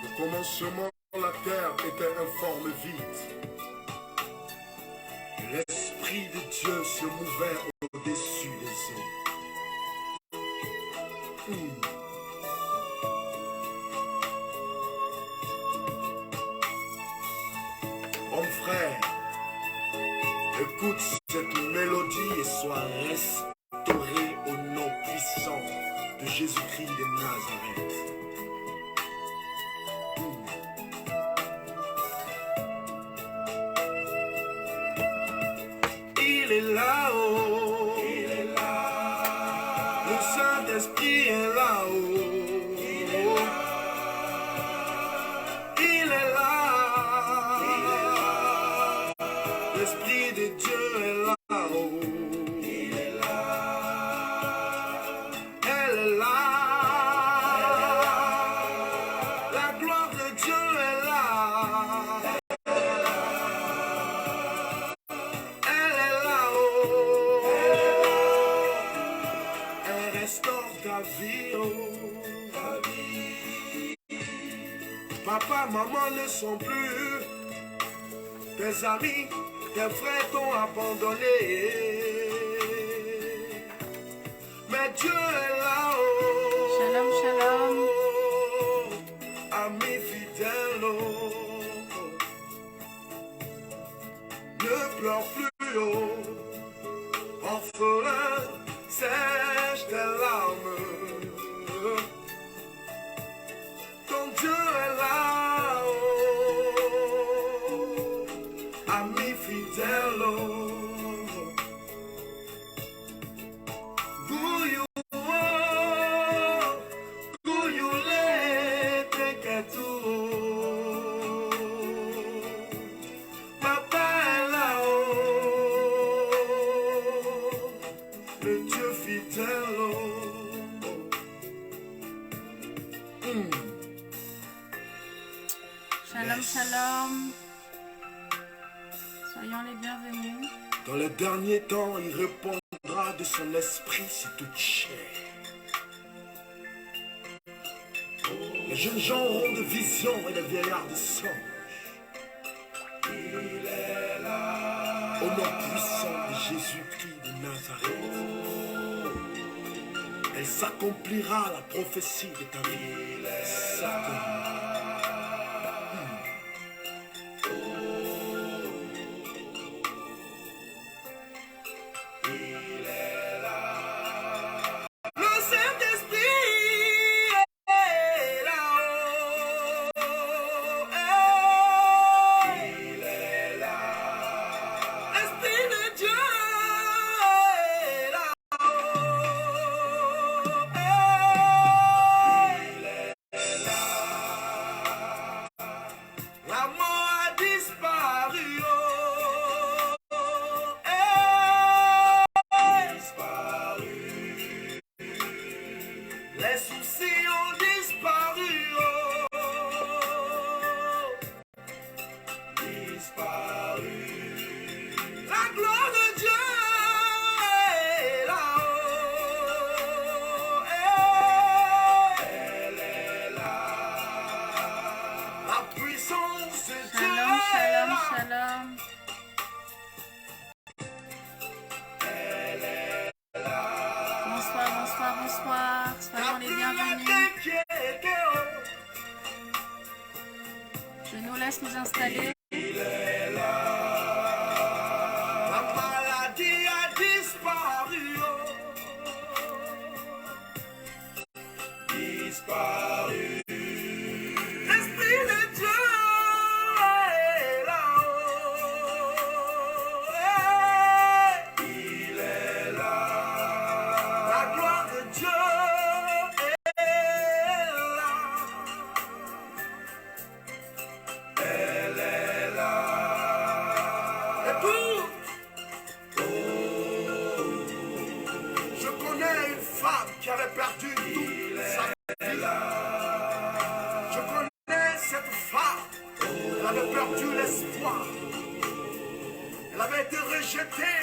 Au commencement, la terre était informe vide. L'Esprit de Dieu se mouvait au-dessus des eaux. Mon frère, écoute cette mélodie et sois restauré au nom puissant de Jésus-Christ de Nazareth. Il est là-haut, il est là. Le Saint-Esprit est là-haut, il est là. Il est là, il est là. L'Esprit de Dieu est là-haut, il est là. Elle est là, la gloire de Dieu est là. Restaure ta vie, oh, ta vie. Papa, maman ne sont plus. Tes amis, tes frères t'ont abandonné. Mais Dieu est là-haut. Shalom, shalom. Ami fidèle, oh. Ne pleure plus, oh. Orphelin, sèche tes larmes. Ton Dieu est là, oh, ami fidèle, oh. Gouillou, oh, gouillou les t'inquiète, oh. Papa est là, oh, le Dieu fidèle, oh. Shalom, shalom. Soyons les bienvenus. Dans les derniers temps, il répondra de son esprit sur toute chair. Les jeunes gens auront de visions et les vieillards de songes. Il est là. Au nom puissant de Jésus-Christ de Nazareth. Elle s'accomplira la prophétie de ta vie. Certainement. Les soucis ont disparu, oh, disparu. La gloire de Dieu est là-haut, elle est là. La puissance de Dieu Shalom, est là. shalom, shalom. Bonsoir, bonsoir, bonsoir. Soyons les bienvenus. Je nous laisse nous installer. Il est là. La maladie a disparu, oh. Disparu. L'Esprit de Dieu est là, oh. Il est là. La gloire de Dieu est là. Elle est là. Écoute, je connais une femme qui avait perdu toute sa vie. Je connais cette femme qui avait perdu l'espoir. Elle avait été rejetée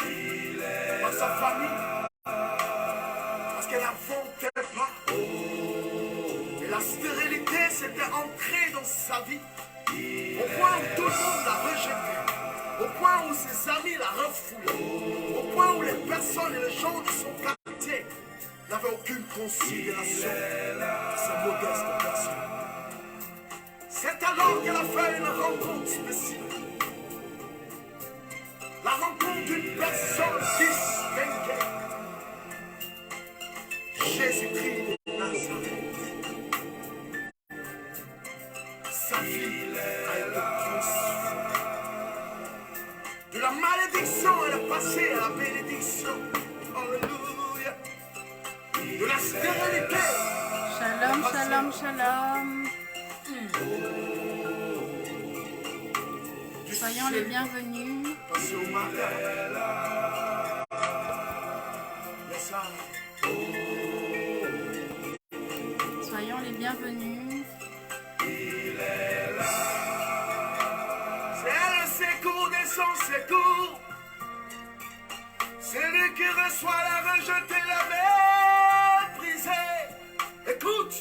par sa famille parce qu'elle n'avançait pas. Et la stérilité s'était ancrée dans dans sa vie, au point où tout le monde l'a rejeté, au point où ses amis l'a refoulé, au point où les personnes et les gens de son quartier n'avaient aucune considération de sa modeste personne. C'est alors qu'elle a fait une rencontre spéciale. La rencontre d'une personne distinguée. Jésus-Christ de Nazareth. Sa vie a été transformée. De la malédiction, elle est passée à la bénédiction. Alléluia. De la stérilité. Shalom, shalom, shalom. Soyons les bienvenus. Passez au mariage. Yes, Soyons les bienvenus. C'est le secours de son secours. C'est lui qui reçoit la rejetée, la méprisée. Écoute,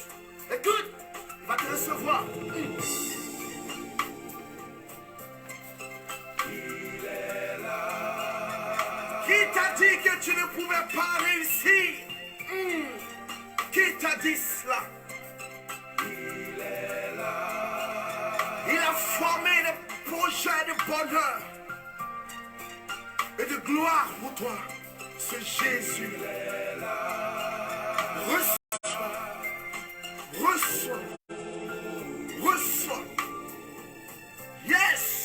écoute, il va te recevoir. Qui t'a dit que tu ne pouvais pas réussir? Qui t'a dit cela? Il a formé des projets de bonheur et de gloire pour toi. Ce Jésus. Reçois. Reçois. Reçois. Yes.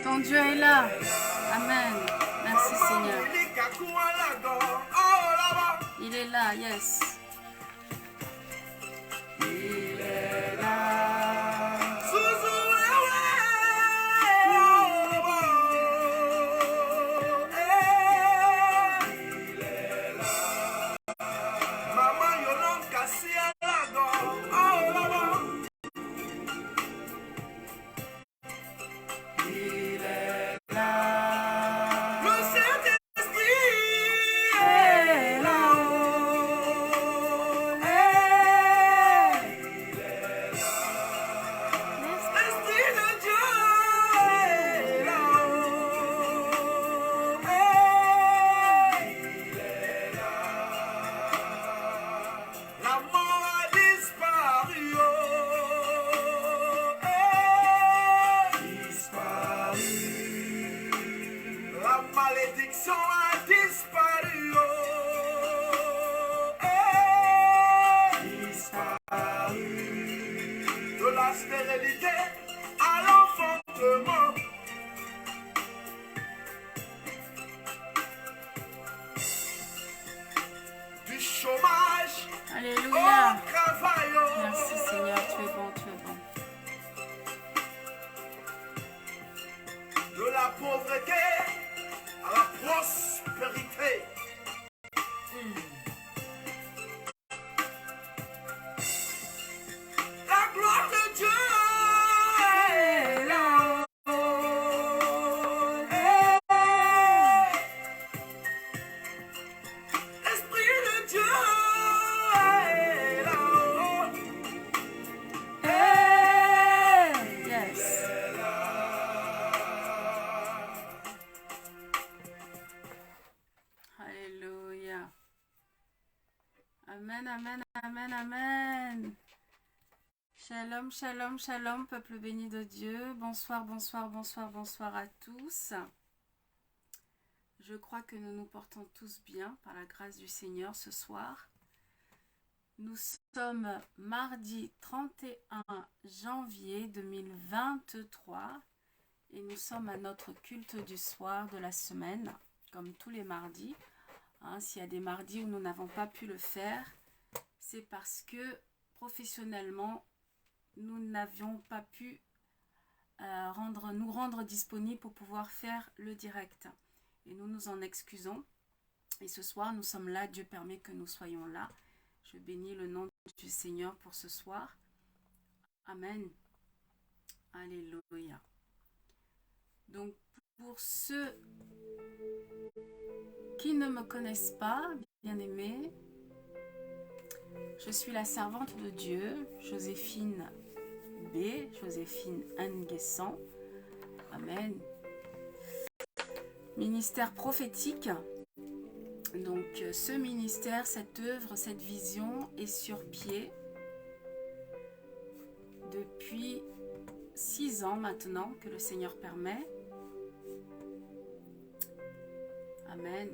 Ton Dieu est là. Amen. Merci Seigneur. Il est là, yes. Il est là. Alléluia. Merci Seigneur, tu es bon, tu es bon. De la pauvreté à la prospérité. La gloire de Dieu est là. Esprit de Dieu. Amen, amen, amen, amen. Shalom, shalom, shalom, peuple béni de Dieu. Bonsoir, bonsoir, bonsoir, bonsoir à tous. Je crois que nous nous portons tous bien par la grâce du Seigneur ce soir. Nous sommes mardi 31 janvier 2023 et nous sommes à notre culte du soir de la semaine, comme tous les mardis. S'il y a des mardis où nous n'avons pas pu le faire, c'est parce que professionnellement, nous n'avions pas pu nous rendre disponibles pour pouvoir faire le direct. Et nous nous en excusons. Et ce soir, nous sommes là. Dieu permet que nous soyons là. Je Je bénis le nom du Seigneur pour ce soir. Amen. Alléluia. Donc, pour ceux qui ne me connaissent pas, bien-aimés, je suis la servante de Dieu, Joséphine B, Joséphine Nguessan. Amen. Ministère prophétique. Donc, ce ministère, cette œuvre, cette vision est sur pied depuis 6 ans maintenant que le Seigneur permet. Amen.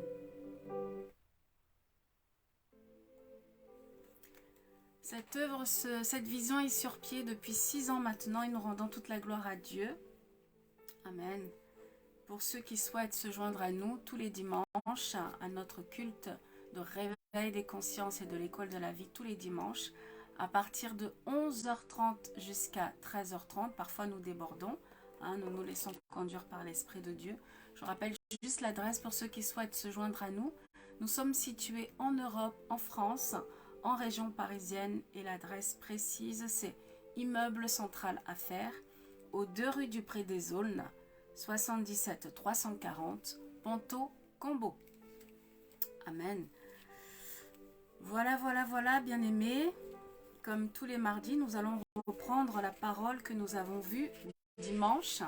Cette œuvre, cette vision est sur pied depuis 6 ans maintenant et nous rendons toute la gloire à Dieu. Amen. Pour ceux qui souhaitent se joindre à nous tous les dimanches à notre culte de réveil des consciences et de l'école de la vie tous les dimanches à partir de 11h30 jusqu'à 13h30. Parfois nous débordons, nous nous laissons conduire par l'Esprit de Dieu. Je rappelle juste l'adresse pour ceux qui souhaitent se joindre à nous. Nous sommes situés en Europe, en France, en région parisienne et l'adresse précise c'est Immeuble Central Affaires, aux 2 rue du Pré des Aulnes, 77 340 Ponto Combo. Amen. Voilà, bien-aimés. Comme tous les mardis, nous allons reprendre la parole que nous avons vue dimanche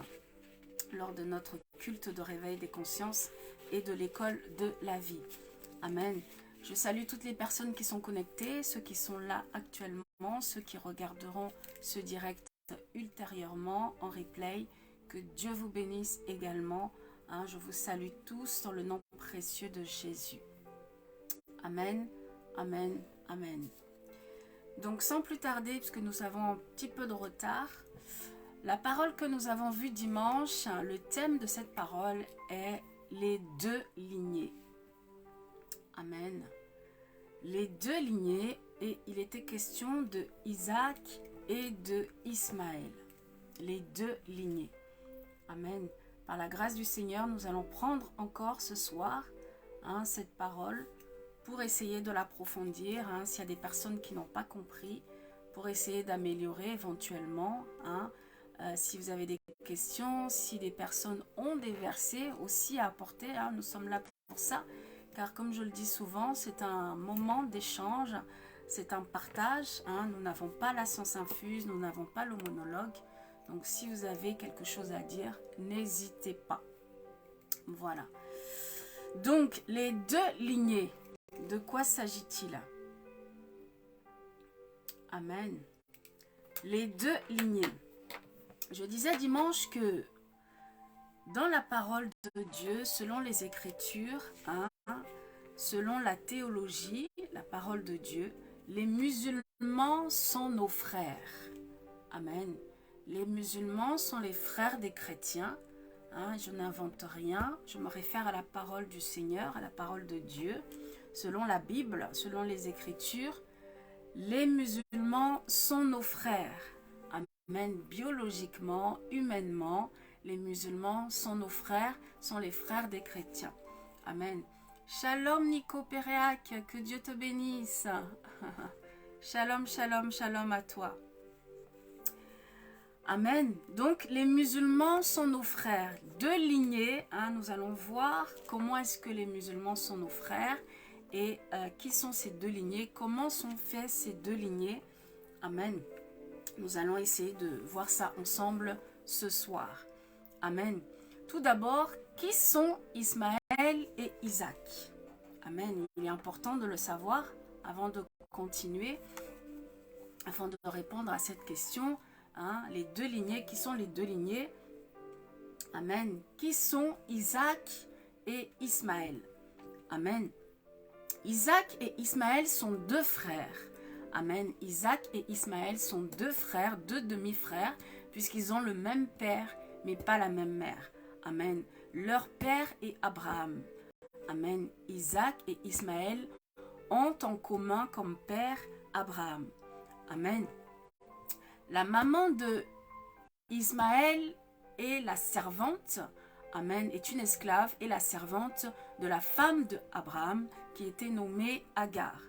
lors de notre culte de réveil des consciences et de l'école de la vie. Amen. Je salue toutes les personnes qui sont connectées, ceux qui sont là actuellement, ceux qui regarderont ce direct ultérieurement en replay. Que Dieu vous bénisse également. Je vous salue tous dans le nom précieux de Jésus. Amen, amen, amen. Donc sans plus tarder, puisque nous avons un petit peu de retard, la parole que nous avons vue dimanche, le thème de cette parole est les 2 lignées. Amen. Les 2 lignées, et il était question de Isaac et de Ismaël. Les 2 lignées. Amen. Par la grâce du Seigneur, nous allons prendre encore ce soir cette parole pour essayer de l'approfondir. S'il y a des personnes qui n'ont pas compris, pour essayer d'améliorer éventuellement. Si vous avez des questions, si des personnes ont des versets aussi à apporter, nous sommes là pour ça. Car comme je le dis souvent, c'est un moment d'échange, c'est un partage. Nous n'avons pas la science infuse, nous n'avons pas le monologue. Donc, si vous avez quelque chose à dire, n'hésitez pas. Voilà. Donc, les 2 lignées, de quoi s'agit-il? Amen. Les 2 lignées. Je disais dimanche que dans la parole de Dieu, selon les Écritures, selon la théologie, la parole de Dieu, les musulmans sont nos frères. Amen. Les musulmans sont les frères des chrétiens. Je n'invente rien. Je me réfère à la parole du Seigneur, à la parole de Dieu. Selon la Bible, selon les Écritures, les musulmans sont nos frères. Amen. Biologiquement, humainement, les musulmans sont nos frères, sont les frères des chrétiens. Amen. Shalom Nico Péréac, que Dieu te bénisse. Shalom, shalom, shalom à toi. Amen. Donc, les musulmans sont nos frères. 2 lignées. Nous allons voir comment est-ce que les musulmans sont nos frères et qui sont ces 2 lignées, comment sont faites ces 2 lignées. Amen. Nous allons essayer de voir ça ensemble ce soir. Amen. Tout d'abord, qui sont Ismaël et Isaac? Amen. Il est important de le savoir avant de continuer, afin de répondre à cette question. Les 2 lignées, qui sont les 2 lignées? Amen. Qui sont Isaac et Ismaël? Amen. Isaac et Ismaël sont 2 frères. Amen. Isaac et Ismaël sont 2 frères, 2 demi-frères, puisqu'ils ont le même père, mais pas la même mère. Amen. Leur père est Abraham. Amen. Isaac et Ismaël ont en commun comme père Abraham. Amen. La maman de Ismaël est la servante, amen, est une esclave et la servante de la femme de Abraham qui était nommée Agar.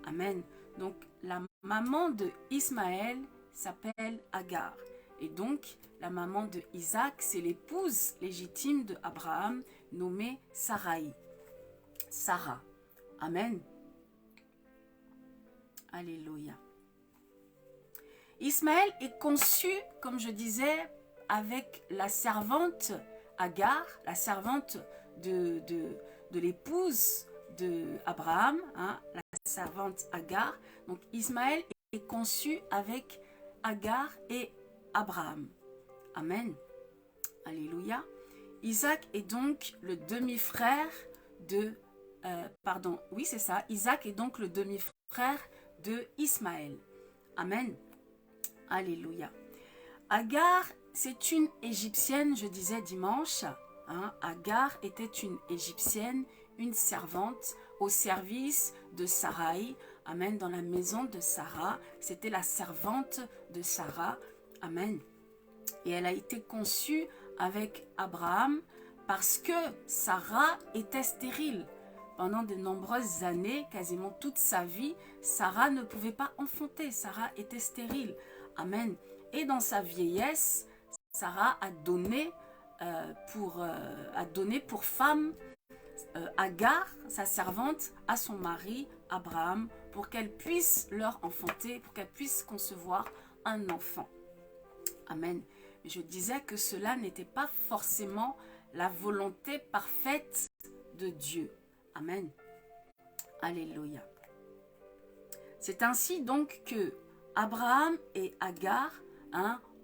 Amen. Donc, la maman de Ismaël s'appelle Agar. Et donc, la maman de Isaac, c'est l'épouse légitime de Abraham, nommée Sarai. Sarah. Amen. Alléluia. Ismaël est conçu, comme je disais, avec la servante Agar, la servante de l'épouse de Abraham, hein, la servante Agar. Donc Ismaël est conçu avec Agar et Abraham. Amen. Alléluia. Isaac est donc le demi-frère de... oui, c'est ça. Isaac est donc le demi-frère de Ismaël. Amen. Alléluia. Agar, c'est une Égyptienne, je disais dimanche. Hein, Agar était une Égyptienne, une servante au service de Sarai. Amen. Dans la maison de Sarah. C'était la servante de Sarah. Amen. Et elle a été conçue avec Abraham parce que Sarah était stérile. Pendant de nombreuses années, quasiment toute sa vie, Sarah ne pouvait pas enfanter. Sarah était stérile. Amen. Et dans sa vieillesse, Sarah a donné pour femme Agar, sa servante, à son mari Abraham, pour qu'elle puisse leur enfanter, pour qu'elle puisse concevoir un enfant. Amen. Je disais que cela n'était pas forcément la volonté parfaite de Dieu. Amen. Alléluia. C'est ainsi donc que Abraham et Agar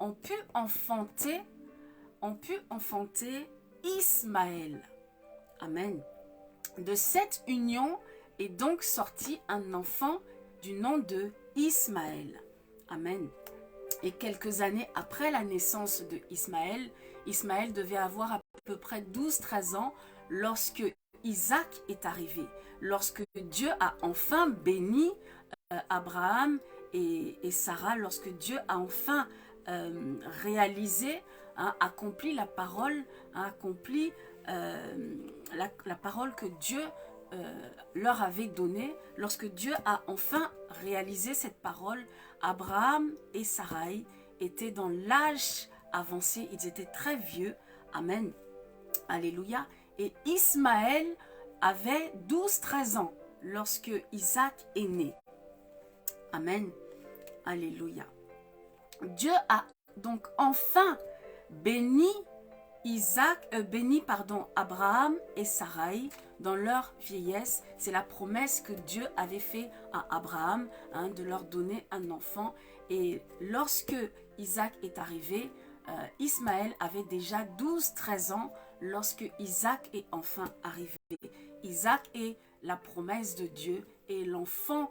ont pu enfanter Ismaël. Amen. De cette union est donc sorti un enfant du nom de Ismaël. Amen. Et quelques années après la naissance de Ismaël, Ismaël devait avoir à peu près 12-13 ans lorsque Isaac est arrivé. Lorsque Dieu a enfin béni Abraham et Sarah, lorsque Dieu a enfin réalisé, accompli la parole, accompli la parole que Dieu leur avait donnée, lorsque Dieu a enfin réalisé cette parole, Abraham et Sarai étaient dans l'âge avancé, ils étaient très vieux. Amen. Alléluia. Et Ismaël avait 12-13 ans lorsque Isaac est né. Amen. Alléluia. Dieu a donc enfin béni Abraham et Sarai dans leur vieillesse. C'est la promesse que Dieu avait fait à Abraham de leur donner un enfant. Et lorsque Isaac est arrivé, Ismaël avait déjà 12-13 ans lorsque Isaac est enfin arrivé. Isaac est la promesse de Dieu et l'enfant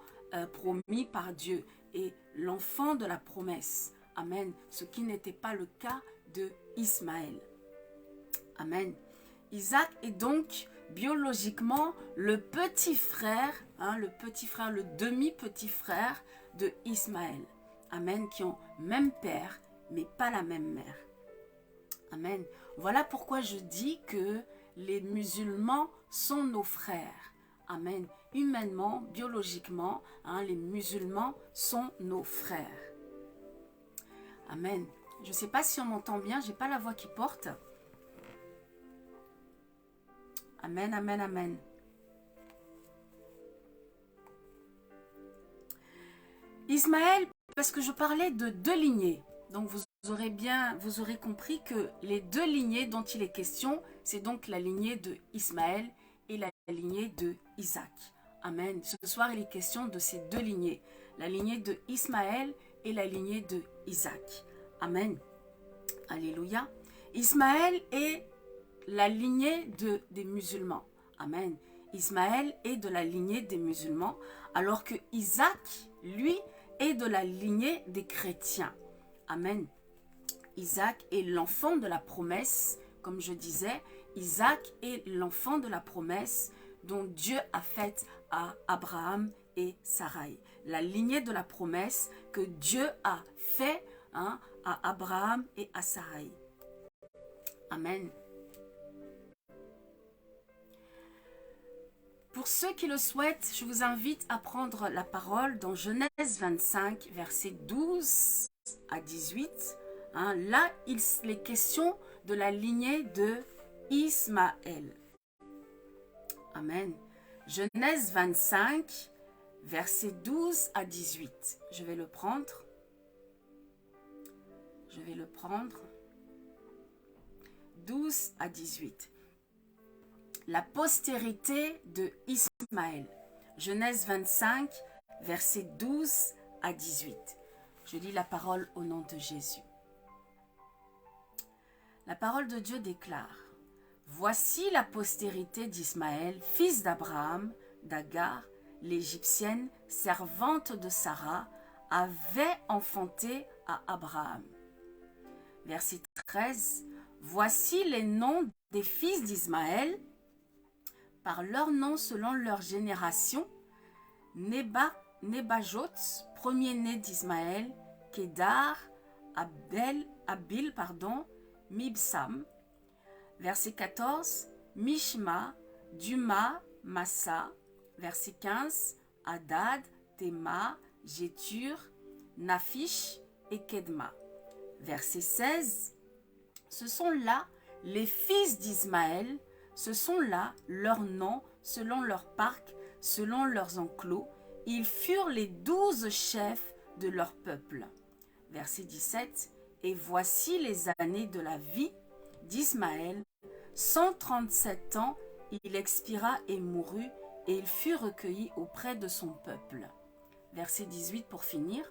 promis par Dieu et l'enfant de la promesse. Amen. Ce qui n'était pas le cas de Ismaël. Amen. Isaac est donc biologiquement le petit frère, le demi-petit frère de Ismaël. Amen. Qui ont même père, mais pas la même mère. Amen. Voilà pourquoi je dis que les musulmans sont nos frères. Amen. Humainement, biologiquement, les musulmans sont nos frères. Amen. Je ne sais pas si on m'entend bien, je n'ai pas la voix qui porte. Amen, amen, amen. Ismaël, parce que je parlais de deux lignées. Donc vous aurez compris que les deux lignées dont il est question, c'est donc la lignée de Ismaël et la lignée de Isaac. Amen. Ce soir, il est question de ces deux lignées. La lignée de Ismaël et la lignée de Isaac. Amen. Alléluia. Ismaël est la lignée des musulmans. Amen. Ismaël est de la lignée des musulmans, alors que Isaac, lui, est de la lignée des chrétiens. Amen. Isaac est l'enfant de la promesse, comme je disais. Isaac est l'enfant de la promesse dont Dieu a faite à Abraham et Sarai. La lignée de la promesse que Dieu a fait à Abraham et à Sarai. Amen. Pour ceux qui le souhaitent, je vous invite à prendre la parole dans Genèse 25, versets 12 à 18. Là, il est question de la lignée de Ismaël. Amen. Genèse 25, versets 12 à 18. Je vais le prendre. 12 à 18. La postérité de Ismaël. Genèse 25, versets 12 à 18. Je lis la parole au nom de Jésus. La parole de Dieu déclare: Voici la postérité d'Ismaël, fils d'Abraham, d'Agar, l'Égyptienne, servante de Sarah, avait enfanté à Abraham. Verset 13. Voici les noms des fils d'Ismaël, par leur nom selon leur génération: Nebajot, premier-né d'Ismaël, Kédar, Abil, Mibsam. Verset 14, Mishma, Duma, Massa. Verset 15, Hadad, Théma, Jétur, Naphish et Kedma. Verset 16, ce sont là les fils d'Ismaël, ce sont là leurs noms, selon leurs parcs, selon leurs enclos. Ils furent les 12 chefs de leur peuple. Verset 17, et voici les années de la vie d'Ismaël. 137 ans, il expira et mourut, et il fut recueilli auprès de son peuple. Verset 18 pour finir.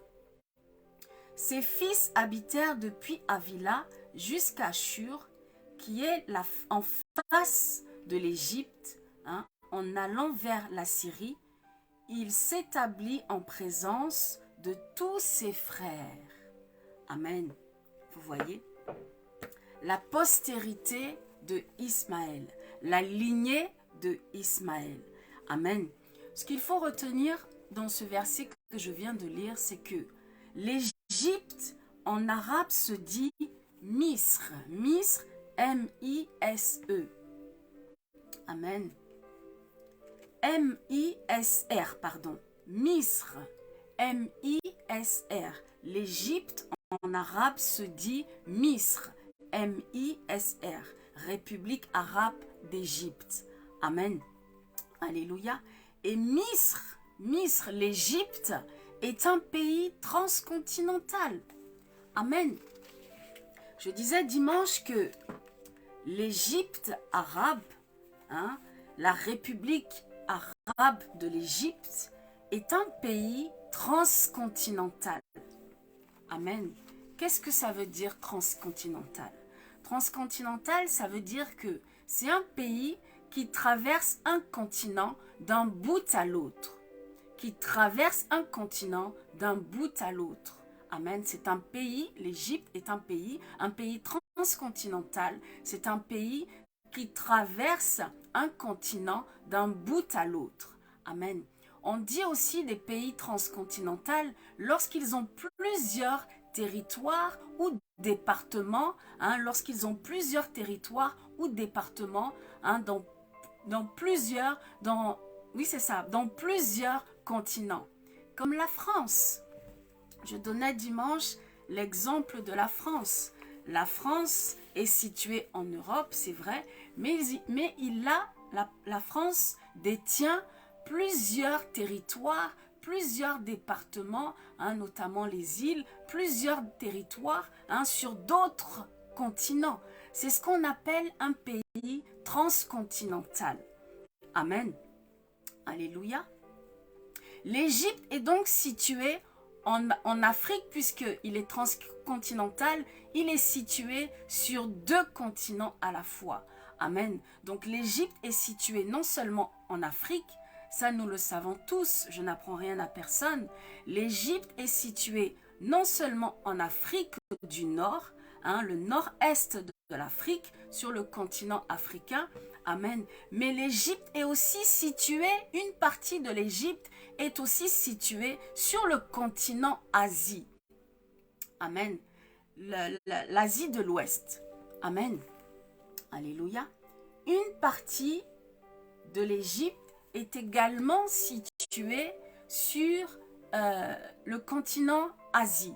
Ses fils habitèrent depuis Avila jusqu'à Shur, qui est en face de l'Égypte, en allant vers la Syrie. Il s'établit en présence de tous ses frères. Amen. Vous voyez, la postérité de Ismaël, la lignée de Ismaël. Amen. Ce qu'il faut retenir dans ce verset que je viens de lire, c'est que l'Égypte en arabe se dit Misr. Misr, M-I-S-E. Amen. M-I-S-R, pardon. Misr, M-I-S-R. L'Égypte en arabe se dit Misr, M-I-S-R. République arabe d'Égypte. Amen. Alléluia. Et Misr, l'Égypte, est un pays transcontinental. Amen. Je disais dimanche que l'Égypte arabe, la République arabe de l'Égypte, est un pays transcontinental. Amen. Qu'est-ce que ça veut dire transcontinental? Transcontinental, ça veut dire que c'est un pays qui traverse un continent d'un bout à l'autre. Qui traverse un continent d'un bout à l'autre. Amen. C'est un pays, l'Égypte est un pays transcontinental. C'est un pays qui traverse un continent d'un bout à l'autre. Amen. On dit aussi des pays transcontinentaux lorsqu'ils ont plusieurs territoires ou départements, lorsqu'ils ont plusieurs territoires ou départements dans plusieurs continents, comme la France. Je donnais dimanche l'exemple de la France. La France est située en Europe, c'est vrai, mais la France détient plusieurs territoires, plusieurs départements, notamment les îles, plusieurs territoires sur d'autres continents. C'est ce qu'on appelle un pays transcontinental. Amen. Alléluia. L'Égypte est donc située en Afrique, puisqu'il est transcontinental, il est situé sur 2 continents à la fois. Amen. Donc l'Égypte est située non seulement en Afrique, ça nous le savons tous, je n'apprends rien à personne. L'Égypte est située non seulement en Afrique du Nord, le nord-est de l'Afrique, sur le continent africain. Amen. Mais l'Égypte est aussi située, une partie de l'Égypte est aussi située sur le continent Asie. Amen. L'Asie de l'Ouest. Amen. Alléluia. Une partie de l'Égypte est également situé sur le continent Asie.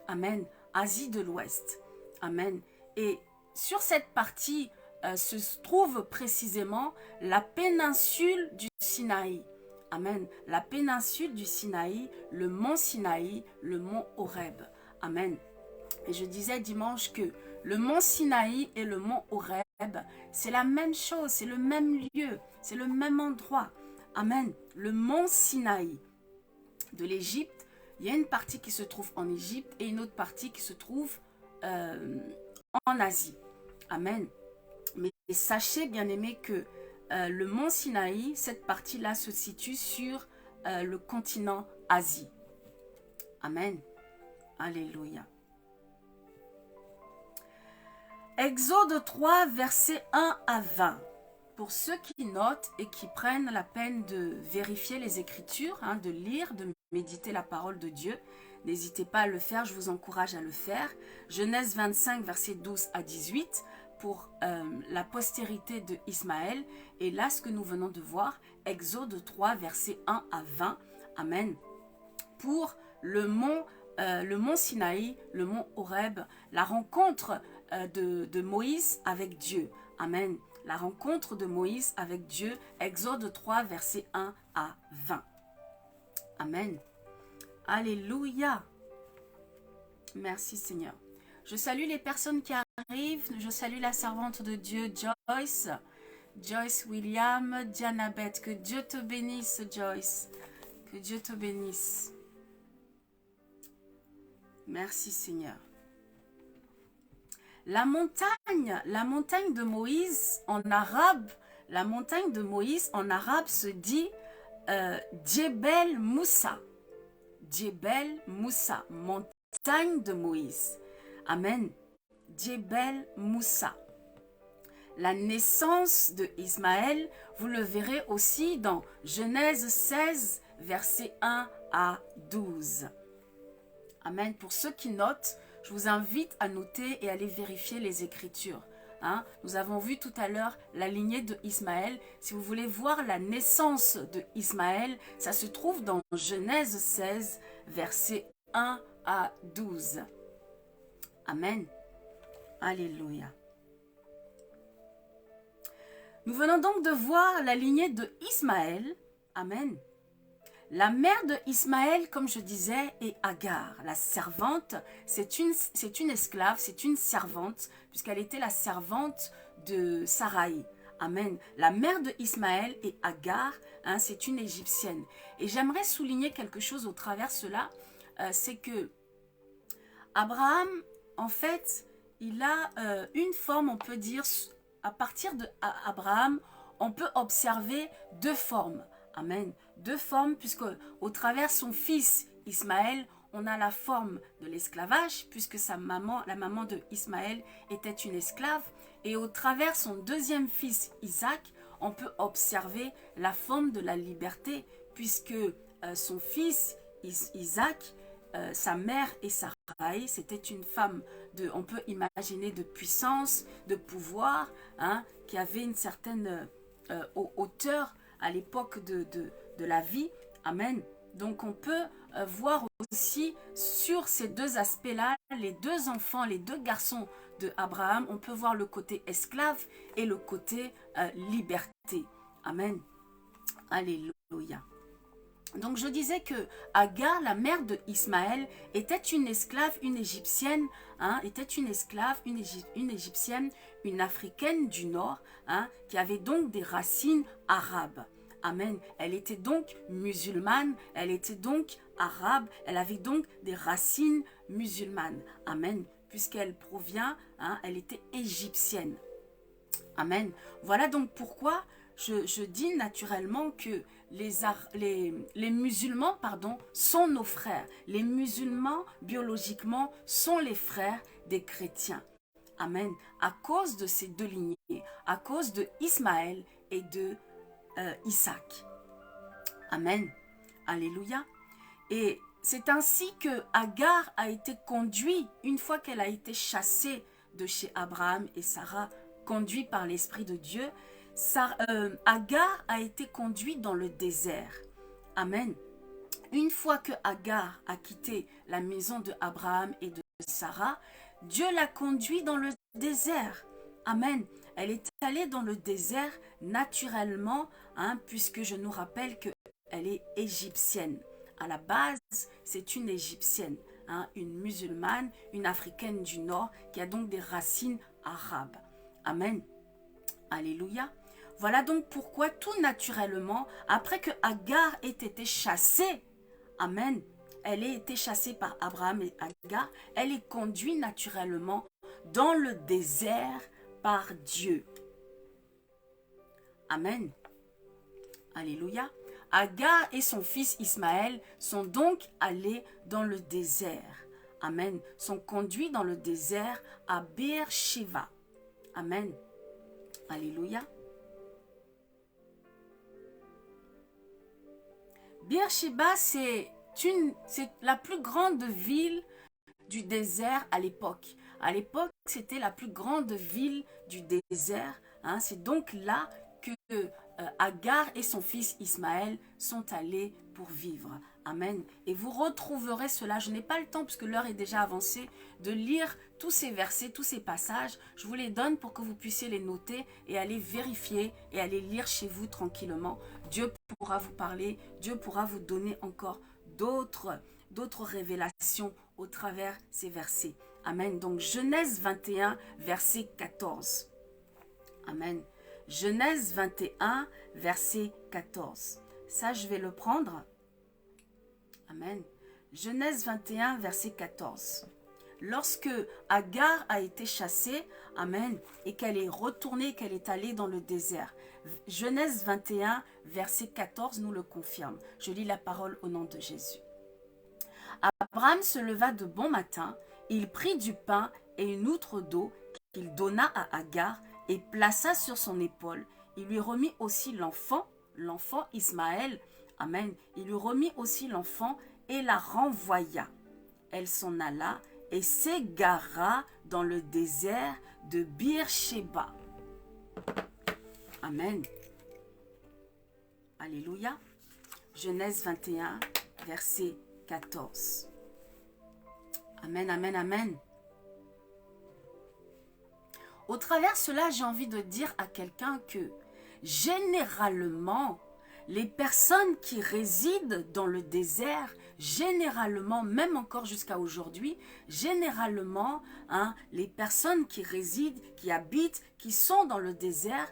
Amen. Asie de l'Ouest. Amen. Et sur cette partie se trouve précisément la péninsule du Sinaï. Amen. La péninsule du Sinaï, le mont Sinaï, le mont Horeb. Amen. Et je disais dimanche que le mont Sinaï et le mont Horeb, c'est la même chose, c'est le même lieu, c'est le même endroit. Amen. Le mont Sinaï de l'Égypte, il y a une partie qui se trouve en Égypte et une autre partie qui se trouve en Asie. Amen. Mais sachez, bien aimés, que le mont Sinaï, cette partie-là se situe sur le continent Asie. Amen. Alléluia. Exode 3, versets 1 à 20. Pour ceux qui notent et qui prennent la peine de vérifier les Écritures, de lire, de méditer la parole de Dieu, n'hésitez pas à le faire, je vous encourage à le faire. Genèse 25, versets 12 à 18, pour la postérité de Ismaël. Et là, ce que nous venons de voir, Exode 3, versets 1 à 20. Amen. Pour le mont Sinaï, le mont Horeb, la rencontre de Moïse avec Dieu. Amen. La rencontre de Moïse avec Dieu, Exode 3, versets 1 à 20. Amen. Alléluia. Merci Seigneur. Je salue les personnes qui arrivent. Je salue la servante de Dieu, Joyce. Joyce William, Diana Beth. Que Dieu te bénisse, Joyce. Que Dieu te bénisse. Merci Seigneur. La montagne de Moïse en arabe, se dit Djebel Moussa. Djebel Moussa, montagne de Moïse. Amen. Djebel Moussa. La naissance de Ismaël, vous le verrez aussi dans Genèse 16, versets 1 à 12. Amen. Pour ceux qui notent, je vous invite à noter et à aller vérifier les Écritures. Nous avons vu tout à l'heure la lignée de Ismaël. Si vous voulez voir la naissance de Ismaël, ça se trouve dans Genèse 16, versets 1 à 12. Amen. Alléluia. Nous venons donc de voir la lignée de Ismaël. Amen. La mère de Ismaël, comme je disais, est Agar. La servante, c'est une esclave, c'est une servante, puisqu'elle était la servante de Saraï. Amen. La mère de Ismaël est Agar, c'est une égyptienne. Et j'aimerais souligner quelque chose au travers de cela, c'est que Abraham, en fait, il a une forme, on peut dire, à partir d'Abraham, on peut observer deux formes. Amen. Deux formes, puisque au travers son fils Ismaël, on a la forme de l'esclavage, puisque la maman de Ismaël était une esclave. Et au travers son deuxième fils Isaac, on peut observer la forme de la liberté, puisque son fils Isaac, sa mère et Sarai, c'était une femme on peut imaginer, de puissance, de pouvoir, qui avait une certaine hauteur à l'époque de la vie. Amen. Donc on peut voir aussi sur ces deux aspects-là, les deux enfants, les deux garçons de Abraham, on peut voir le côté esclave et le côté liberté. Amen. Alléluia. Donc je disais que Agar, la mère de Ismaël, était une esclave, une égyptienne, était une esclave, une égyptienne, une africaine du Nord, qui avait donc des racines arabes. Amen. Elle était donc musulmane, elle était donc arabe, elle avait donc des racines musulmanes. Amen. Puisqu'elle provient, elle était égyptienne. Amen. Voilà donc pourquoi je dis naturellement que les musulmans, sont nos frères. Les musulmans, biologiquement, sont les frères des chrétiens. Amen. À cause de ces deux lignées, à cause de Ismaël et de Isaac. Amen. Alléluia. Et c'est ainsi que Agar a été conduite, une fois qu'elle a été chassée de chez Abraham et Sarah, conduite par l'Esprit de Dieu, Agar a été conduite dans le désert. Amen. Une fois que Agar a quitté la maison de Abraham et de Sarah, Dieu l'a conduite dans le désert. Amen. Elle est allée dans le désert naturellement, puisque je nous rappelle qu'elle est égyptienne. À la base, c'est une égyptienne, une musulmane, une africaine du Nord, qui a donc des racines arabes. Amen. Alléluia. Voilà donc pourquoi tout naturellement, après que Agar ait été chassée, amen, elle ait été chassée par Abraham et Agar, elle est conduite naturellement dans le désert par Dieu. Amen. Alléluia. Agar et son fils Ismaël sont donc allés dans le désert. Amen. Sont conduits dans le désert à Beer-Sheva. Amen. Alléluia. Beer-Sheba, c'est la plus grande ville du désert à l'époque. À l'époque, c'était la plus grande ville du désert. C'est donc là que Agar et son fils Ismaël sont allés pour vivre. Amen. Et vous retrouverez cela. Je n'ai pas le temps, puisque l'heure est déjà avancée, de lire tous ces versets, tous ces passages. Je vous les donne pour que vous puissiez les noter et aller vérifier et aller lire chez vous tranquillement. Dieu pourra vous parler. Dieu pourra vous donner encore d'autres révélations au travers ces versets. Amen. Donc Genèse 21, verset 14. Amen. Genèse 21, verset 14. Ça, je vais le prendre. Amen. Genèse 21, verset 14. Lorsque Agar a été chassée, amen, et qu'elle est retournée, qu'elle est allée dans le désert. Genèse 21, verset 14 nous le confirme. Je lis la parole au nom de Jésus. Abraham se leva de bon matin, il prit du pain et une outre d'eau qu'il donna à Agar et plaça sur son épaule. Il lui remit aussi l'enfant Ismaël. Amen. Il lui remit aussi l'enfant et la renvoya. Elle s'en alla et s'égara dans le désert de Beer-Sheba. Amen. Alléluia. Genèse 21, verset 14. Amen, amen, amen. Au travers de cela, j'ai envie de dire à quelqu'un que généralement, les personnes qui résident dans le désert, généralement, même encore jusqu'à aujourd'hui, généralement, les personnes qui résident, qui habitent, qui sont dans le désert,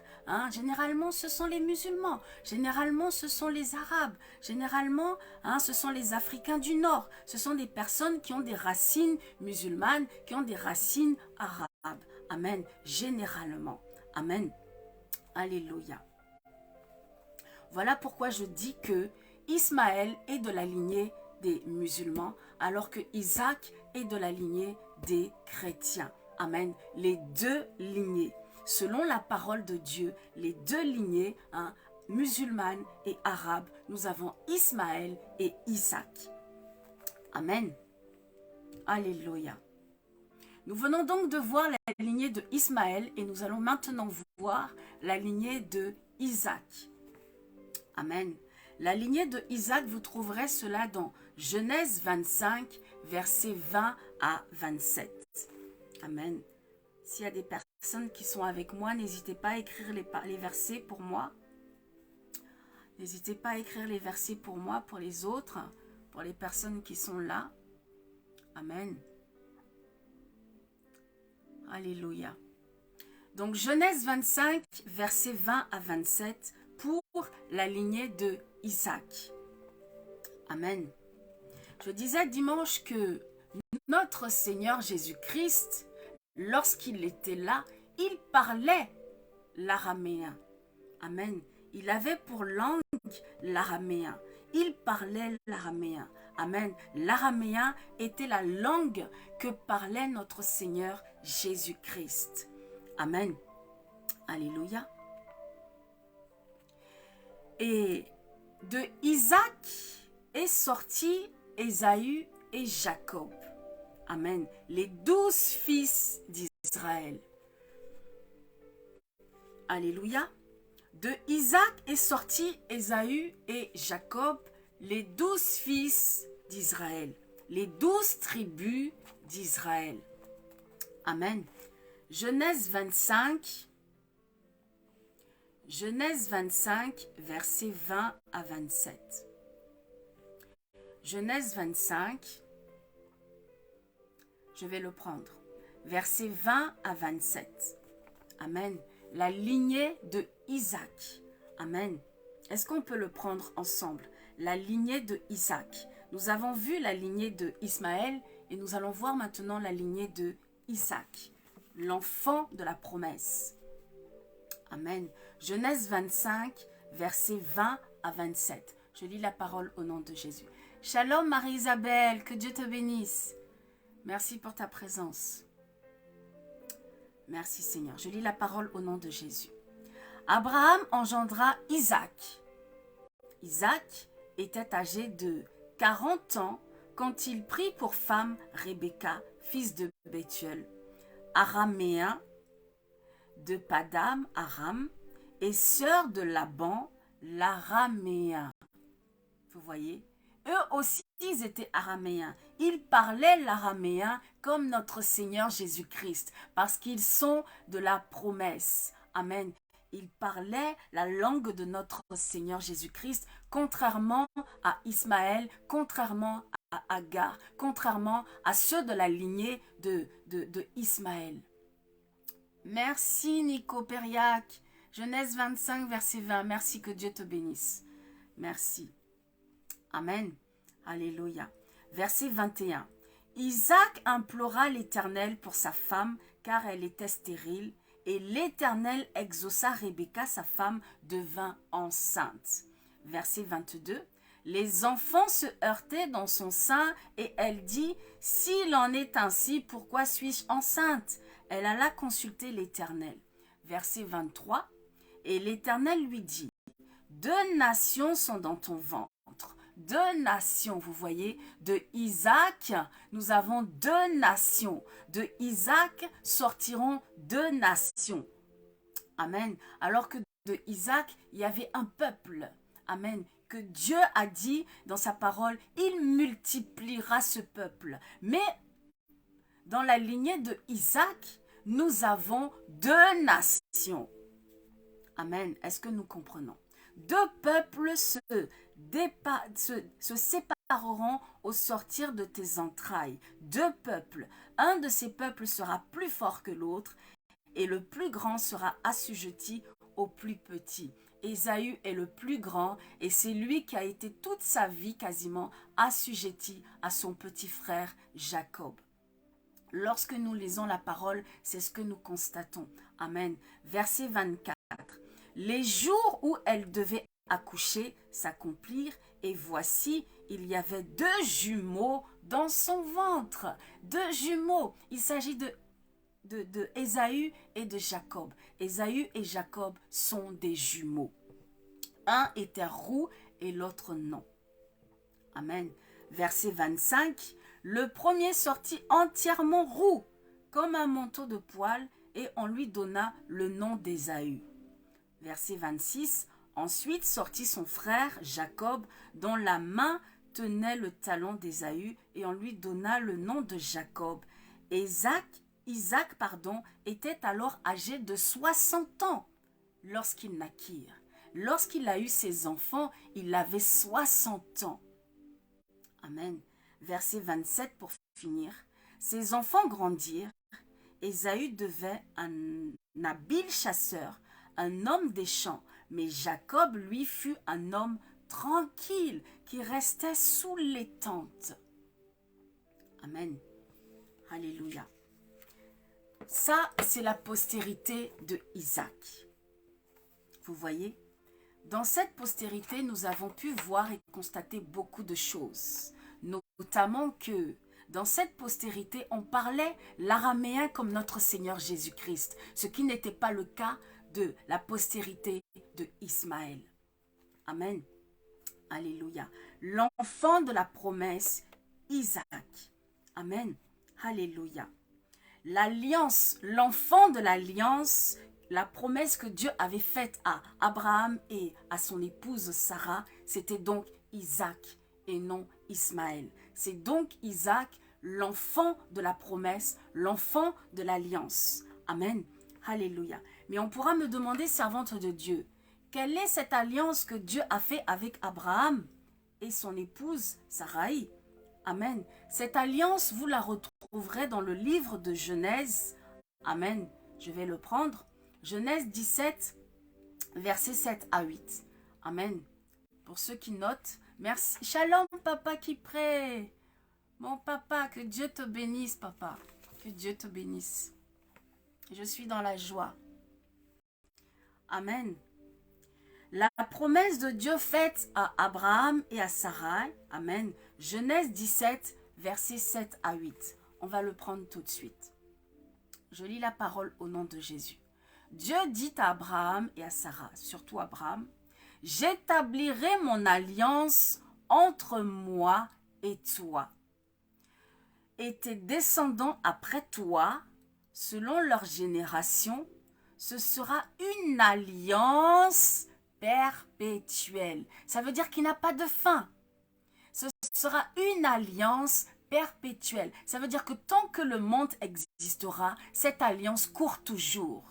généralement, ce sont les musulmans, généralement, ce sont les arabes, généralement, ce sont les Africains du Nord, ce sont des personnes qui ont des racines musulmanes, qui ont des racines arabes. Amen. Généralement. Amen. Alléluia. Voilà pourquoi je dis que Ismaël est de la lignée des musulmans, alors que Isaac est de la lignée des chrétiens. Amen. Les deux lignées. Selon la parole de Dieu, les deux lignées, musulmanes et arabes, nous avons Ismaël et Isaac. Amen. Alléluia. Nous venons donc de voir la lignée de Ismaël et nous allons maintenant voir la lignée de Isaac. Amen. La lignée de Isaac, vous trouverez cela dans Genèse 25, versets 20 à 27. Amen. S'il y a des personnes qui sont avec moi, n'hésitez pas à écrire les versets pour moi. N'hésitez pas à écrire les versets pour moi, pour les autres, pour les personnes qui sont là. Amen. Alléluia. Donc Genèse 25, versets 20 à 27 pour la lignée de Isaac. Amen. Je disais dimanche que notre Seigneur Jésus-Christ, lorsqu'il était là, il parlait l'araméen. Amen. Il avait pour langue l'araméen. Il parlait l'araméen. Amen. L'araméen était la langue que parlait notre Seigneur Jésus-Christ. Amen. Alléluia. Et de Isaac est sorti Ésaü et Jacob. Amen. Les 12 fils d'Israël. Alléluia. De Isaac est sorti Ésaü et Jacob, les 12 fils d'Israël, les 12 tribus d'Israël. Amen. Genèse 25, versets 20 à 27. Genèse 25, je vais le prendre, versets 20 à 27. Amen. La lignée de Isaac. Amen. Est-ce qu'on peut le prendre ensemble? La lignée de Isaac. Nous avons vu la lignée de Ismaël et nous allons voir maintenant la lignée de Isaac, l'enfant de la promesse. Amen. Genèse 25, versets 20 à 27. Je lis la parole au nom de Jésus. Shalom Marie-Isabelle, que Dieu te bénisse. Merci pour ta présence. Merci Seigneur. Je lis la parole au nom de Jésus. Abraham engendra Isaac. Isaac était âgé de 40 ans quand il prit pour femme Rebecca, fils de Bethuel, araméen de Padam Aram et sœur de Laban, l'araméen. Vous voyez, eux aussi ils étaient araméens. Ils parlaient l'araméen comme notre Seigneur Jésus-Christ parce qu'ils sont de la promesse. Amen. Ils parlaient la langue de notre Seigneur Jésus-Christ, contrairement à Ismaël, contrairement à Agar, contrairement à ceux de la lignée de Ismaël. Merci Nico Périac. Genèse 25, verset 20. Merci, que Dieu te bénisse. Merci. Amen. Alléluia. Verset 21. Isaac implora l'Éternel pour sa femme, car elle était stérile, et l'Éternel exauça Rebecca, sa femme, devint enceinte. Verset 22. Les enfants se heurtaient dans son sein, et elle dit, « S'il en est ainsi, pourquoi suis-je enceinte ?» Elle alla consulter l'Éternel. Verset 23. Et l'Éternel lui dit, « 2 nations sont dans ton ventre. 2 nations, vous voyez, de Isaac, nous avons 2 nations. De Isaac sortiront 2 nations. » Amen. Alors que de Isaac, il y avait un peuple. Amen. Que Dieu a dit dans sa parole, il multipliera ce peuple. Mais dans la lignée de Isaac, nous avons 2 nations. Amen. Est-ce que nous comprenons? 2 peuples se sépareront au sortir de tes entrailles. 2 peuples. Un de ces peuples sera plus fort que l'autre et le plus grand sera assujetti au plus petit. Ésaü est le plus grand et c'est lui qui a été toute sa vie quasiment assujetti à son petit frère Jacob. Lorsque nous lisons la parole, c'est ce que nous constatons. Amen. Verset 24. Les jours où elle devait accoucher s'accomplirent et voici, il y avait 2 jumeaux dans son ventre. 2 jumeaux. Il s'agit de Ésaü et de Jacob. Ésaü et Jacob sont des jumeaux. Un était roux et l'autre non. Amen. Verset 25. Le premier sortit entièrement roux, comme un manteau de poil, et on lui donna le nom d'Ésaü. Verset 26. Ensuite sortit son frère Jacob, dont la main tenait le talon d'Ésaü, et on lui donna le nom de Jacob. Isaac, était alors âgé de 60 ans lorsqu'il naquirent. Lorsqu'il a eu ses enfants, il avait 60 ans. Amen. Verset 27 pour finir. Ses enfants grandirent. Ésaü devait un habile chasseur, un homme des champs, mais Jacob, lui, fut un homme tranquille qui restait sous les tentes. Amen. Alléluia. Ça, c'est la postérité de Isaac. Vous voyez? Dans cette postérité, nous avons pu voir et constater beaucoup de choses. Notamment que dans cette postérité, on parlait l'araméen comme notre Seigneur Jésus-Christ, ce qui n'était pas le cas de la postérité de Ismaël. Amen. Alléluia. L'enfant de la promesse, Isaac. Amen. Alléluia. L'alliance, l'enfant de l'alliance la promesse que Dieu avait faite à Abraham et à son épouse Sarah, c'était donc Isaac et non Ismaël. C'est donc Isaac, l'enfant de la promesse, l'enfant de l'alliance. Amen. Alléluia. Mais on pourra me demander, servante de Dieu, quelle est cette alliance que Dieu a fait avec Abraham et son épouse Sarai? Amen. Cette alliance, vous la retrouverez dans le livre de Genèse. Amen. Je vais le prendre. Genèse 17, versets 7 à 8. Amen. Pour ceux qui notent, merci. Shalom, papa qui prie. Mon papa, que Dieu te bénisse, papa. Que Dieu te bénisse. Je suis dans la joie. Amen. La promesse de Dieu faite à Abraham et à Sarai. Amen. Genèse 17, versets 7 à 8. On va le prendre tout de suite. Je lis la parole au nom de Jésus. Dieu dit à Abraham et à Sarah, surtout Abraham, « J'établirai mon alliance entre moi et toi, et tes descendants après toi, selon leur génération, ce sera une alliance perpétuelle. » Ça veut dire qu'il n'a pas de fin. Ce sera une alliance perpétuelle. Ça veut dire que tant que le monde existera, cette alliance court toujours.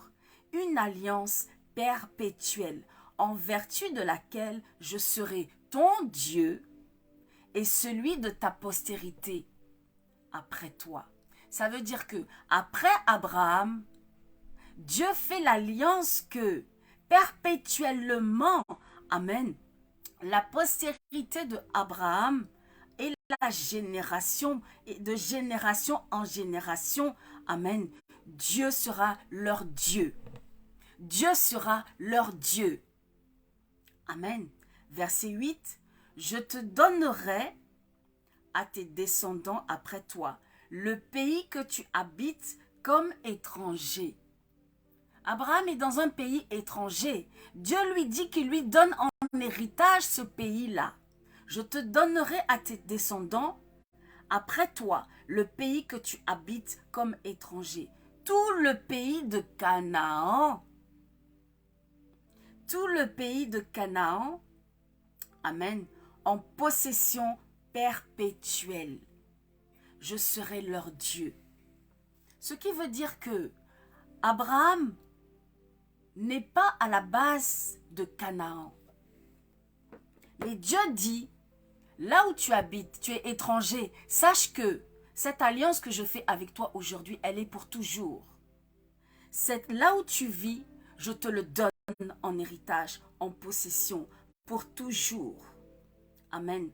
Une alliance perpétuelle, en vertu de laquelle je serai ton Dieu et celui de ta postérité après toi. Ça veut dire que après Abraham, Dieu fait l'alliance que perpétuellement, amen, la postérité de Abraham et la génération, et de génération en génération, amen, Dieu sera leur Dieu. Dieu sera leur Dieu. Amen. Verset 8. Je te donnerai à tes descendants après toi le pays que tu habites comme étranger. Abraham est dans un pays étranger. Dieu lui dit qu'il lui donne en héritage ce pays-là. Je te donnerai à tes descendants après toi le pays que tu habites comme étranger. Tout le pays de Canaan. Tout le pays de Canaan, amen, en possession perpétuelle. Je serai leur Dieu. Ce qui veut dire que Abraham n'est pas à la base de Canaan. Mais Dieu dit, là où tu habites, tu es étranger, sache que cette alliance que je fais avec toi aujourd'hui, elle est pour toujours. Là où tu vis, je te le donne en héritage, en possession, pour toujours. Amen.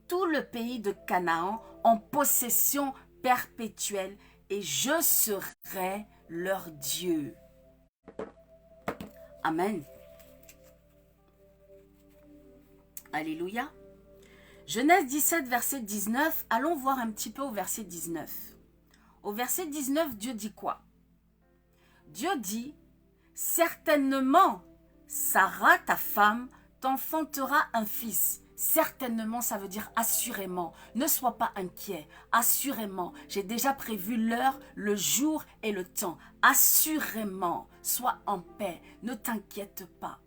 Tout le pays de Canaan en possession perpétuelle et je serai leur Dieu. Amen. Alléluia. Genèse 17, verset 19. Allons voir un petit peu au verset 19. Au verset 19, Dieu dit quoi? Dieu dit, certainement, Sarah, ta femme, t'enfantera un fils. Certainement, ça veut dire assurément. Ne sois pas inquiet. Assurément, j'ai déjà prévu l'heure, le jour et le temps. Assurément, sois en paix. Ne t'inquiète pas.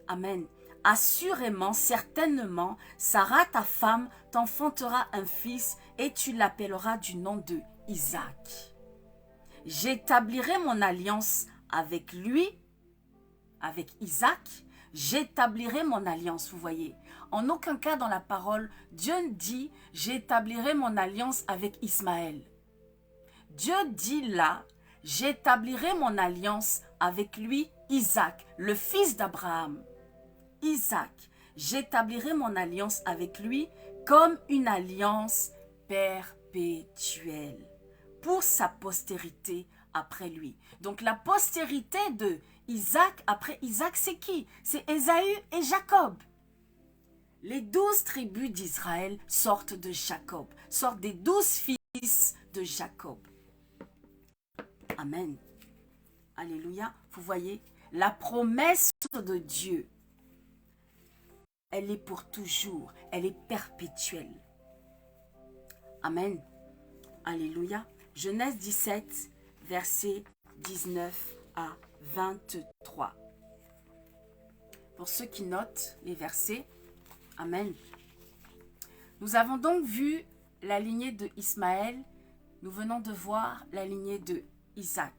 Amen. Assurément, certainement, Sarah, ta femme, t'enfantera un fils et tu l'appelleras du nom de Isaac. J'établirai mon alliance avec lui, avec Isaac. J'établirai mon alliance, vous voyez. En aucun cas dans la parole, Dieu dit « j'établirai mon alliance avec Ismaël ». Dieu dit là « j'établirai mon alliance avec lui, Isaac, le fils d'Abraham ». Isaac, j'établirai mon alliance avec lui comme une alliance perpétuelle pour sa postérité après lui. Donc la postérité de Isaac après Isaac, c'est qui? C'est Ésaü et Jacob. Les 12 tribus d'Israël sortent de Jacob, sortent des 12 fils de Jacob. Amen. Alléluia. Vous voyez, la promesse de Dieu, elle est pour toujours, elle est perpétuelle. Amen. Alléluia. Genèse 17, versets 19 à 23. Pour ceux qui notent les versets, Amen. Nous avons donc vu la lignée de Ismaël, nous venons de voir la lignée de Isaac.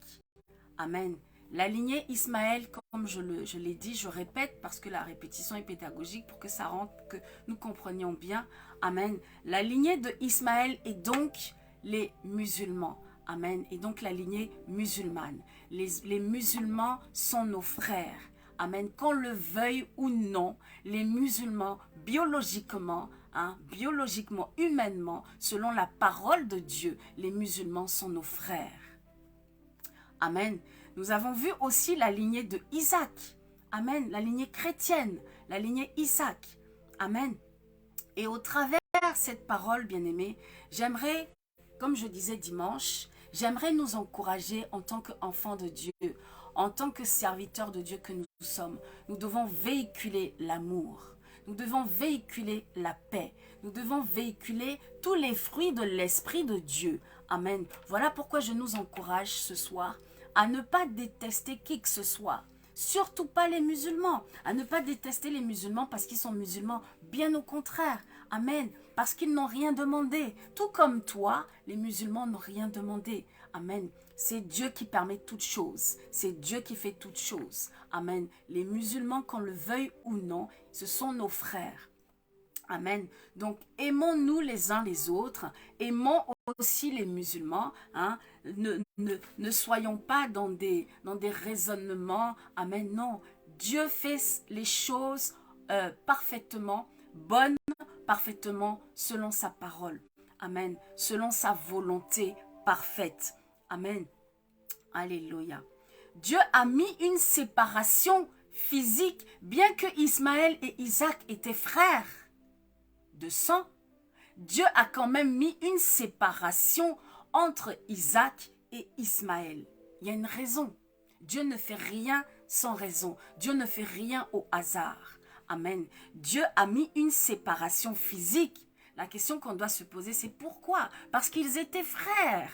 Amen. La lignée Ismaël, comme je l'ai dit, je répète parce que la répétition est pédagogique pour que ça rentre, que nous comprenions bien. Amen. La lignée de Ismaël est donc les musulmans. Amen. Et donc la lignée musulmane. Les musulmans sont nos frères. Amen. Qu'on le veuille ou non, les musulmans, biologiquement, biologiquement, humainement, selon la parole de Dieu, les musulmans sont nos frères. Amen. Nous avons vu aussi la lignée de Isaac. Amen. La lignée chrétienne, la lignée Isaac. Amen. Et au travers de cette parole, bien-aimés, j'aimerais, comme je disais dimanche, j'aimerais nous encourager en tant qu'enfants de Dieu, en tant que serviteurs de Dieu que nous sommes. Nous devons véhiculer l'amour. Nous devons véhiculer la paix. Nous devons véhiculer tous les fruits de l'Esprit de Dieu. Amen. Voilà pourquoi je nous encourage ce soir à ne pas détester qui que ce soit. Surtout pas les musulmans. À ne pas détester les musulmans parce qu'ils sont musulmans. Bien au contraire. Amen. Parce qu'ils n'ont rien demandé. Tout comme toi, les musulmans n'ont rien demandé. Amen. C'est Dieu qui permet toutes choses. C'est Dieu qui fait toutes choses. Amen. Les musulmans, qu'on le veuille ou non, ce sont nos frères. Amen. Donc, aimons-nous les uns les autres. Aimons aussi les musulmans. Ne soyons pas dans des raisonnements. Amen. Non. Dieu fait les choses parfaitement bonnes, parfaitement selon sa parole. Amen. Selon sa volonté parfaite. Amen. Alléluia. Dieu a mis une séparation physique, bien que Ismaël et Isaac étaient frères de sang. Dieu a quand même mis une séparation entre Isaac et Ismaël. Il y a une raison. Dieu ne fait rien sans raison. Dieu ne fait rien au hasard. Amen. Dieu a mis une séparation physique. La question qu'on doit se poser, c'est pourquoi? Parce qu'ils étaient frères.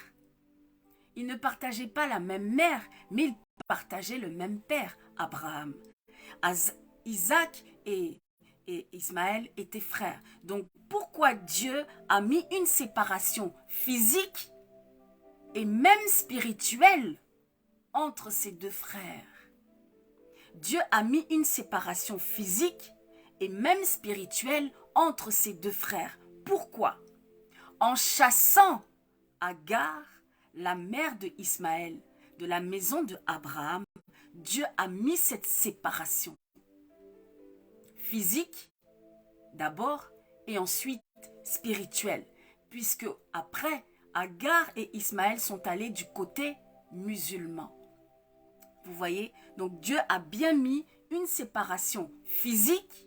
Ils ne partageaient pas la même mère, mais ils partageaient le même père, Abraham. Isaac et Ismaël étaient frères. Donc, pourquoi Dieu a mis une séparation physique et même spirituelle entre ces deux frères? Dieu a mis une séparation physique et même spirituelle entre ces deux frères. Pourquoi? En chassant Agar, la mère de Ismaël, de la maison de Abraham, Dieu a mis cette séparation physique d'abord et ensuite spirituelle, puisque après, Agar et Ismaël sont allés du côté musulman. Vous voyez? Donc Dieu a bien mis une séparation physique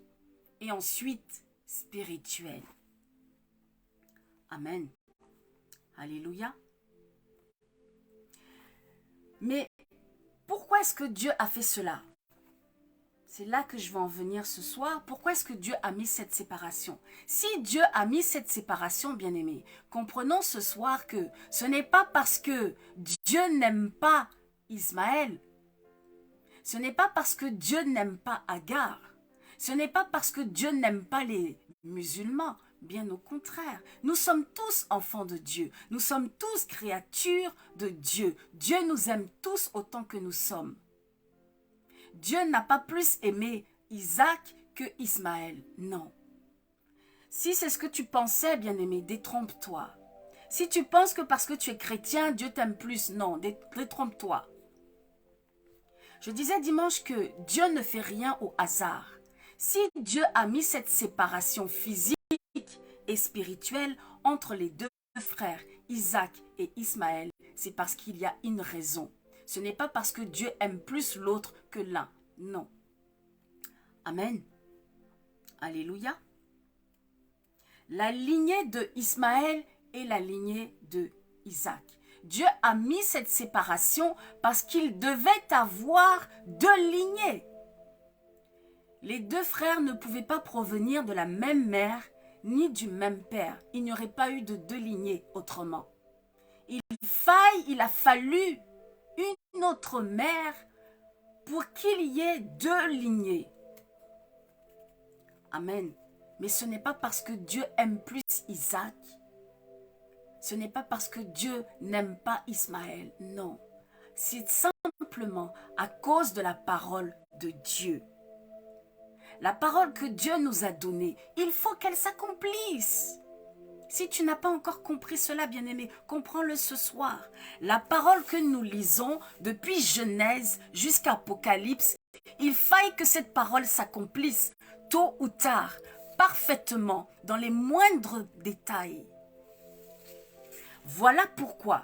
et ensuite spirituelle. Amen. Alléluia. Mais pourquoi est-ce que Dieu a fait cela? C'est là que je vais en venir ce soir. Pourquoi est-ce que Dieu a mis cette séparation? Si Dieu a mis cette séparation, bien-aimés, comprenons ce soir que ce n'est pas parce que Dieu n'aime pas Ismaël. Ce n'est pas parce que Dieu n'aime pas Agar. Ce n'est pas parce que Dieu n'aime pas les musulmans. Bien au contraire, nous sommes tous enfants de Dieu. Nous sommes tous créatures de Dieu. Dieu nous aime tous autant que nous sommes. Dieu n'a pas plus aimé Isaac que Ismaël. Non. Si c'est ce que tu pensais, bien-aimé, détrompe-toi. Si tu penses que parce que tu es chrétien, Dieu t'aime plus, non, détrompe-toi. Je disais dimanche que Dieu ne fait rien au hasard. Si Dieu a mis cette séparation physique et spirituelle entre les deux frères, Isaac et Ismaël, c'est parce qu'il y a une raison. Ce n'est pas parce que Dieu aime plus l'autre que l'un. Non. Amen. Alléluia. La lignée de Ismaël et la lignée de Isaac. Dieu a mis cette séparation parce qu'il devait avoir deux lignées. Les deux frères ne pouvaient pas provenir de la même mère ni du même père. Il n'y aurait pas eu de deux lignées autrement. Il a fallu une autre mère pour qu'il y ait 2 lignées. Amen. Mais ce n'est pas parce que Dieu aime plus Isaac. Ce n'est pas parce que Dieu n'aime pas Ismaël. Non. C'est simplement à cause de la parole de Dieu. La parole que Dieu nous a donnée, il faut qu'elle s'accomplisse. Si tu n'as pas encore compris cela, bien-aimé, comprends-le ce soir. La parole que nous lisons depuis Genèse jusqu'à Apocalypse, il faille que cette parole s'accomplisse tôt ou tard, parfaitement, dans les moindres détails. Voilà pourquoi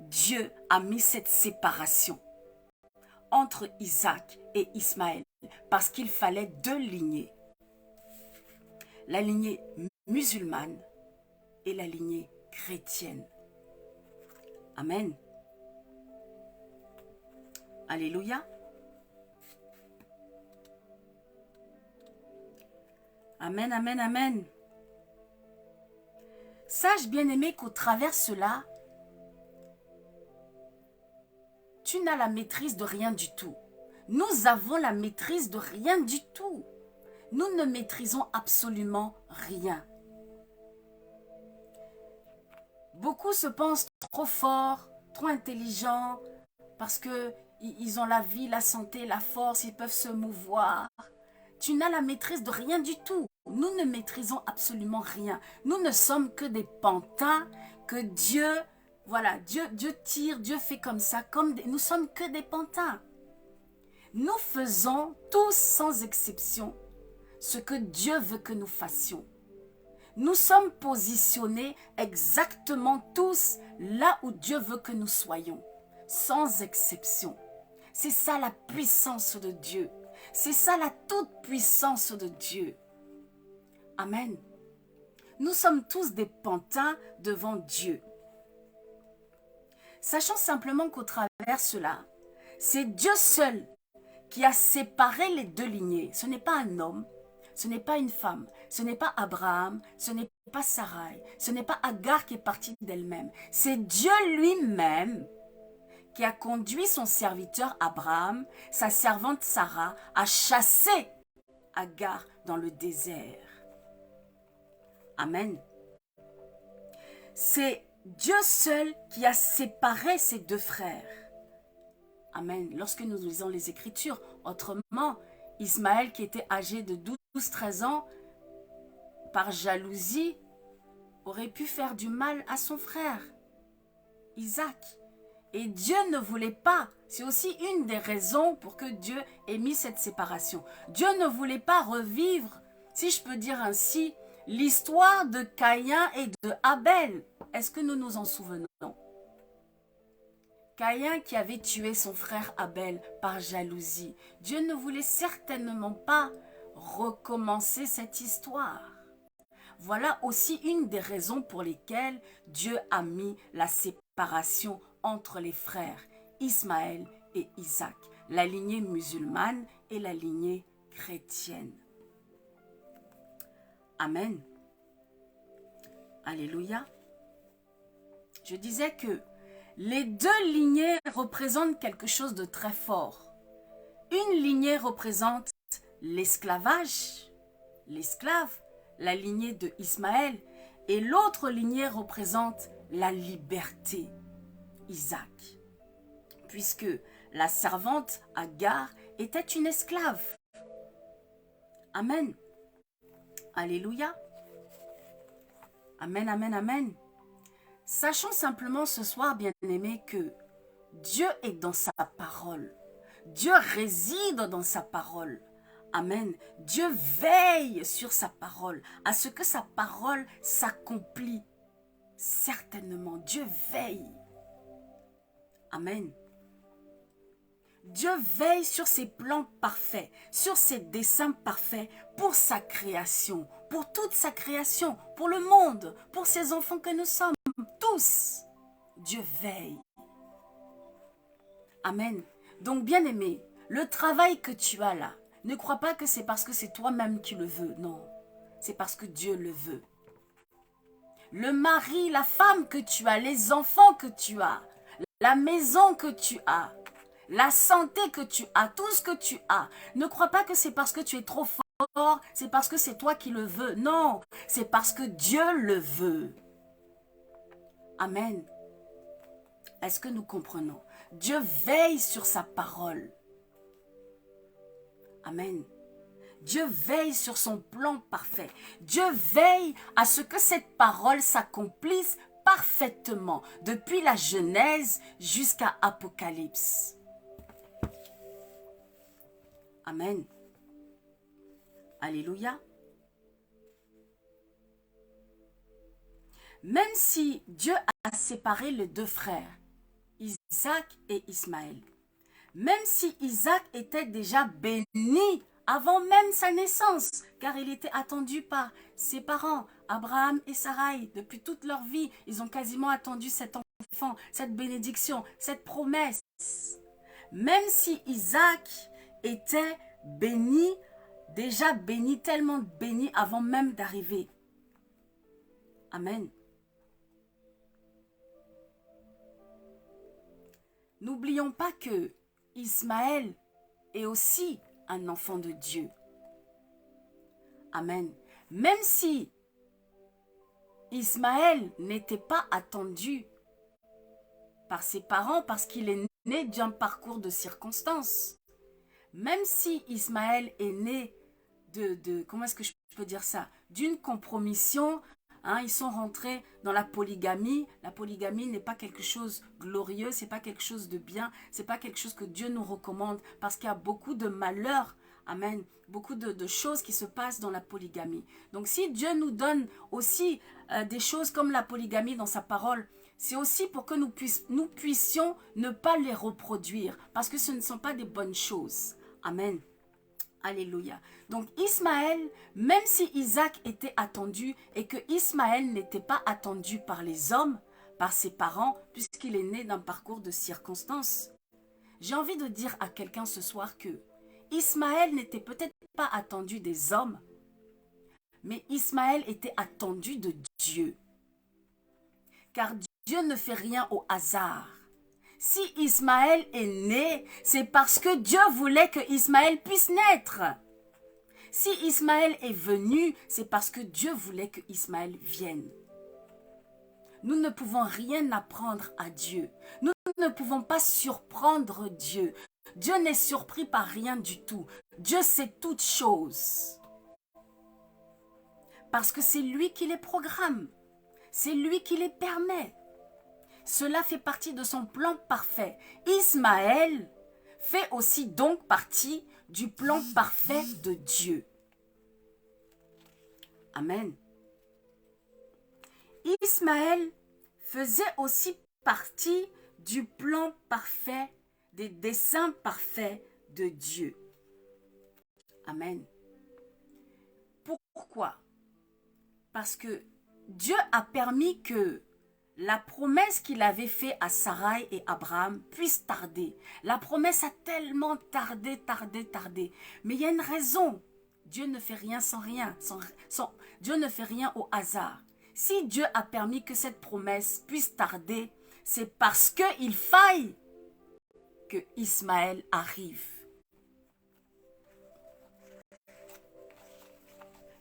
Dieu a mis cette séparation entre Isaac et Ismaël, parce qu'il fallait 2 lignées. La lignée musulmane et la lignée chrétienne. Amen. Alléluia. Amen, amen, amen. Sache, bien-aimé, qu'au travers cela, tu n'as la maîtrise de rien du tout. Nous avons la maîtrise de rien du tout. Nous ne maîtrisons absolument rien. Beaucoup se pensent trop forts, trop intelligents, parce qu'ils ont la vie, la santé, la force, ils peuvent se mouvoir. Tu n'as la maîtrise de rien du tout. Nous ne maîtrisons absolument rien. Nous ne sommes que des pantins que Dieu, voilà, Dieu tire, Dieu fait comme ça. Nous sommes que des pantins. Nous faisons tous sans exception ce que Dieu veut que nous fassions. Nous sommes positionnés exactement tous là où Dieu veut que nous soyons, sans exception. C'est ça la puissance de Dieu. C'est ça la toute-puissance de Dieu. Amen. Nous sommes tous des pantins devant Dieu. Sachant simplement qu'au travers cela, c'est Dieu seul qui a séparé les 2 lignées. Ce n'est pas un homme, ce n'est pas une femme, ce n'est pas Abraham, ce n'est pas Sarai, ce n'est pas Agar qui est partie d'elle-même. C'est Dieu lui-même qui a conduit son serviteur Abraham, sa servante Sarah, à chasser Agar dans le désert. Amen. C'est Dieu seul qui a séparé ses 2 frères. Amen. Lorsque nous lisons les Écritures, autrement, Ismaël qui était âgé de 12-13 ans, par jalousie, aurait pu faire du mal à son frère, Isaac. Et Dieu ne voulait pas. C'est aussi une des raisons pour que Dieu ait mis cette séparation. Dieu ne voulait pas revivre, si je peux dire ainsi, l'histoire de Caïn et de Abel. Est-ce que nous nous en souvenons? Caïn qui avait tué son frère Abel par jalousie. Dieu ne voulait certainement pas recommencer cette histoire. Voilà aussi une des raisons pour lesquelles Dieu a mis la séparation entre les frères Ismaël et Isaac, la lignée musulmane et la lignée chrétienne. Amen. Alléluia. Je disais que les 2 lignées représentent quelque chose de très fort. Une lignée représente l'esclavage, l'esclave, la lignée de Ismaël, et l'autre lignée représente la liberté, Isaac, puisque la servante Agar était une esclave. Amen. Alléluia. Amen, amen, amen. Sachons simplement ce soir, bien-aimés, que Dieu est dans sa parole. Dieu réside dans sa parole. Amen. Dieu veille sur sa parole, à ce que sa parole s'accomplit. Certainement, Dieu veille. Amen. Dieu veille sur ses plans parfaits, sur ses desseins parfaits pour sa création, pour toute sa création, pour le monde, pour ses enfants que nous sommes, tous. Dieu veille. Amen. Donc, bien-aimé, le travail que tu as là, ne crois pas que c'est parce que c'est toi-même qui le veux. Non, c'est parce que Dieu le veut. Le mari, la femme que tu as, les enfants que tu as, la maison que tu as, la santé que tu as, tout ce que tu as. Ne crois pas que c'est parce que tu es trop fort, c'est parce que c'est toi qui le veux. Non, c'est parce que Dieu le veut. Amen. Est-ce que nous comprenons? Dieu veille sur sa parole. Amen. Dieu veille sur son plan parfait. Dieu veille à ce que cette parole s'accomplisse parfaitement, depuis la Genèse jusqu'à Apocalypse. Amen. Alléluia. Même si Dieu a séparé les deux frères, Isaac et Ismaël, même si Isaac était déjà béni avant même sa naissance, car il était attendu par ses parents, Abraham et Sarai, depuis toute leur vie, ils ont quasiment attendu cet enfant, cette bénédiction, cette promesse. Même si Isaac était béni, déjà béni, tellement béni avant même d'arriver. Amen. N'oublions pas que Ismaël est aussi un enfant de Dieu. Amen. Même si Ismaël n'était pas attendu par ses parents parce qu'il est né d'un parcours de circonstances, même si Ismaël est né comment est-ce que je peux dire ça, d'une compromission, hein, ils sont rentrés dans la polygamie. La polygamie n'est pas quelque chose de glorieux, c'est pas quelque chose de bien, c'est pas quelque chose que Dieu nous recommande parce qu'il y a beaucoup de malheurs, amen, beaucoup de choses qui se passent dans la polygamie. Donc si Dieu nous donne aussi des choses comme la polygamie dans sa parole, c'est aussi pour que nous puissions ne pas les reproduire parce que ce ne sont pas des bonnes choses. Amen. Alléluia. Donc Ismaël, même si Isaac était attendu et que Ismaël n'était pas attendu par les hommes, par ses parents, puisqu'il est né d'un parcours de circonstances, j'ai envie de dire à quelqu'un ce soir que Ismaël n'était peut-être pas attendu des hommes, mais Ismaël était attendu de Dieu. Car Dieu ne fait rien au hasard. Si Ismaël est né, c'est parce que Dieu voulait que Ismaël puisse naître. Si Ismaël est venu, c'est parce que Dieu voulait que Ismaël vienne. Nous ne pouvons rien apprendre à Dieu. Nous ne pouvons pas surprendre Dieu. Dieu n'est surpris par rien du tout. Dieu sait toutes choses. Parce que c'est lui qui les programme. C'est lui qui les permet. Cela fait partie de son plan parfait. Ismaël fait aussi donc partie du plan parfait de Dieu. Amen. Ismaël faisait aussi partie du plan parfait, des desseins parfaits de Dieu. Amen. Pourquoi? Parce que Dieu a permis que la promesse qu'il avait faite à Sarai et Abraham puisse tarder. La promesse a tellement tardé. Mais il y a une raison. Dieu ne fait rien sans rien. Dieu ne fait rien au hasard. Si Dieu a permis que cette promesse puisse tarder, c'est parce qu'il faille que Ismaël arrive.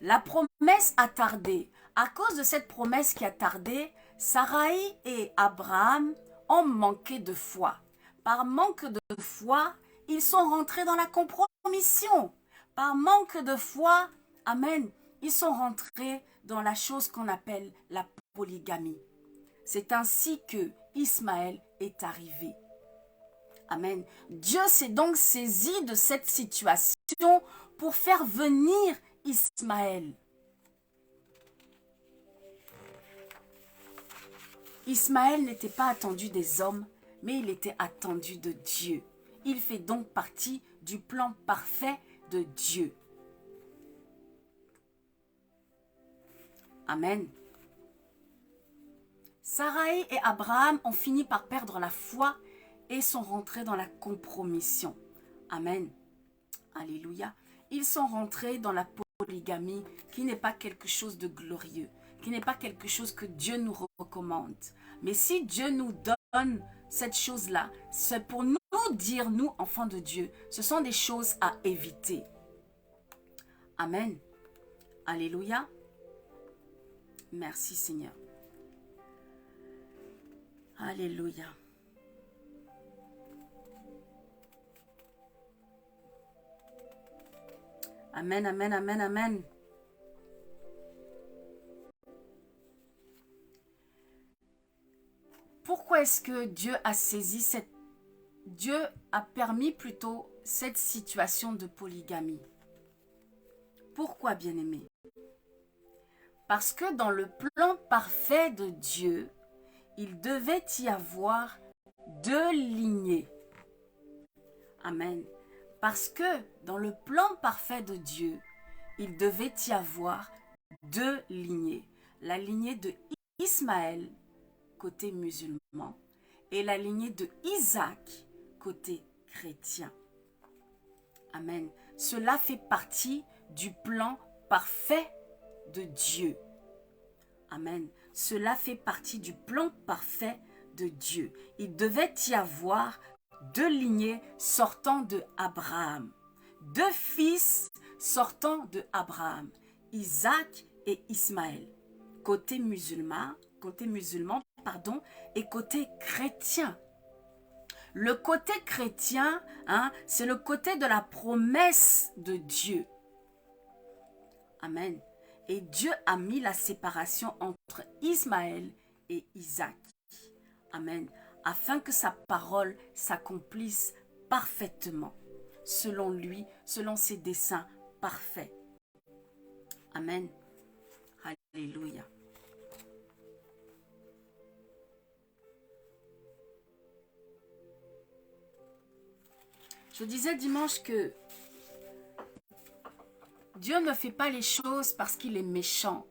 La promesse a tardé. À cause de cette promesse qui a tardé, Sarai et Abraham ont manqué de foi. Par manque de foi, ils sont rentrés dans la compromission. Par manque de foi, amen, ils sont rentrés dans la chose qu'on appelle la polygamie. C'est ainsi que Ismaël est arrivé. Amen. Dieu s'est donc saisi de cette situation pour faire venir Ismaël. Ismaël n'était pas attendu des hommes, mais il était attendu de Dieu. Il fait donc partie du plan parfait de Dieu. Amen. Sarai et Abraham ont fini par perdre la foi et sont rentrés dans la compromission. Amen. Alléluia. Ils sont rentrés dans la polygamie qui n'est pas quelque chose de glorieux, qui n'est pas quelque chose que Dieu nous recommande. Mais si Dieu nous donne cette chose-là, c'est pour nous dire, nous, enfants de Dieu, ce sont des choses à éviter. Amen. Alléluia. Merci Seigneur. Alléluia. Amen, amen, amen, amen. Pourquoi est-ce que Dieu a saisi cette... Dieu a permis plutôt cette situation de polygamie? Pourquoi, bien-aimé? Parce que dans le plan parfait de Dieu, il devait y avoir 2 lignées. Amen. Parce que dans le plan parfait de Dieu, il devait y avoir 2 lignées. La lignée de Ismaël, côté musulman, et la lignée de Isaac, côté chrétien. Amen. Cela fait partie du plan parfait de Dieu. Amen. Cela fait partie du plan parfait de Dieu. Il devait y avoir 2 lignées sortant de Abraham. 2 fils sortant de Abraham. Isaac et Ismaël. Côté musulman, et côté chrétien. Le côté chrétien, c'est le côté de la promesse de Dieu. Amen. Et Dieu a mis la séparation entre Ismaël et Isaac. Amen. Afin que sa parole s'accomplisse parfaitement, selon lui, selon ses desseins parfaits. Amen. Alléluia. Je disais dimanche que Dieu ne fait pas les choses parce qu'il est méchant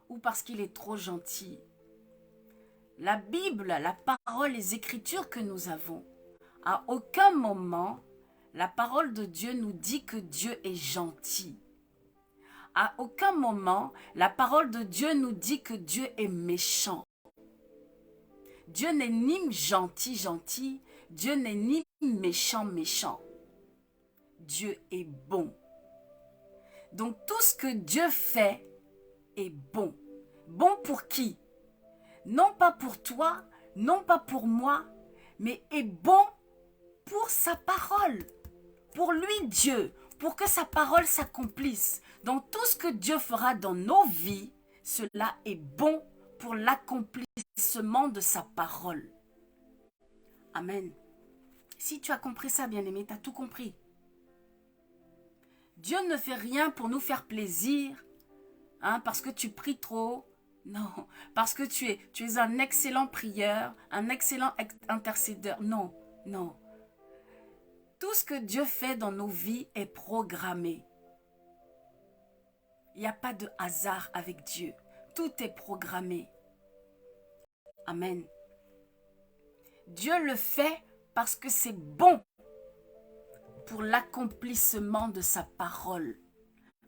ou parce qu'il est trop gentil. La Bible, la parole, les Écritures que nous avons, à aucun moment, la parole de Dieu nous dit que Dieu est gentil. À aucun moment, la parole de Dieu nous dit que Dieu est méchant. Dieu n'est ni gentil, Dieu n'est ni méchant. Dieu est bon. Donc tout ce que Dieu fait est bon. Bon pour qui? Non pas pour toi, non pas pour moi, mais est bon pour sa parole. Pour lui, Dieu, pour que sa parole s'accomplisse. Donc tout ce que Dieu fera dans nos vies, cela est bon pour l'accomplissement de sa parole. Amen. Si tu as compris ça, bien-aimé, tu as tout compris. Dieu ne fait rien pour nous faire plaisir, parce que tu pries trop. Non, parce que tu es un excellent prieur, un excellent intercédeur. Non. Tout ce que Dieu fait dans nos vies est programmé. Il n'y a pas de hasard avec Dieu. Tout est programmé. Amen. Dieu le fait parce que c'est bon pour l'accomplissement de sa parole.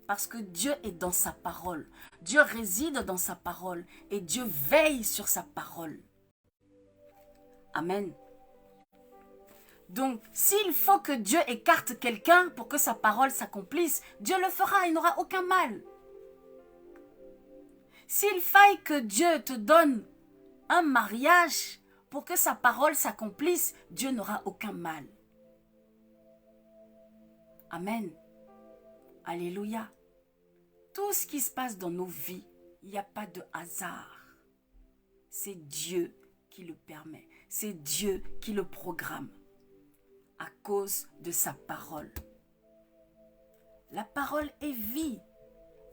Parce que Dieu est dans sa parole. Dieu réside dans sa parole et Dieu veille sur sa parole. Amen. Donc, s'il faut que Dieu écarte quelqu'un pour que sa parole s'accomplisse, Dieu le fera, il n'aura aucun mal. S'il faille que Dieu te donne un mariage pour que sa parole s'accomplisse, Dieu n'aura aucun mal. Amen. Alléluia. Tout ce qui se passe dans nos vies, il n'y a pas de hasard. C'est Dieu qui le permet. C'est Dieu qui le programme à cause de sa parole. La parole est vie,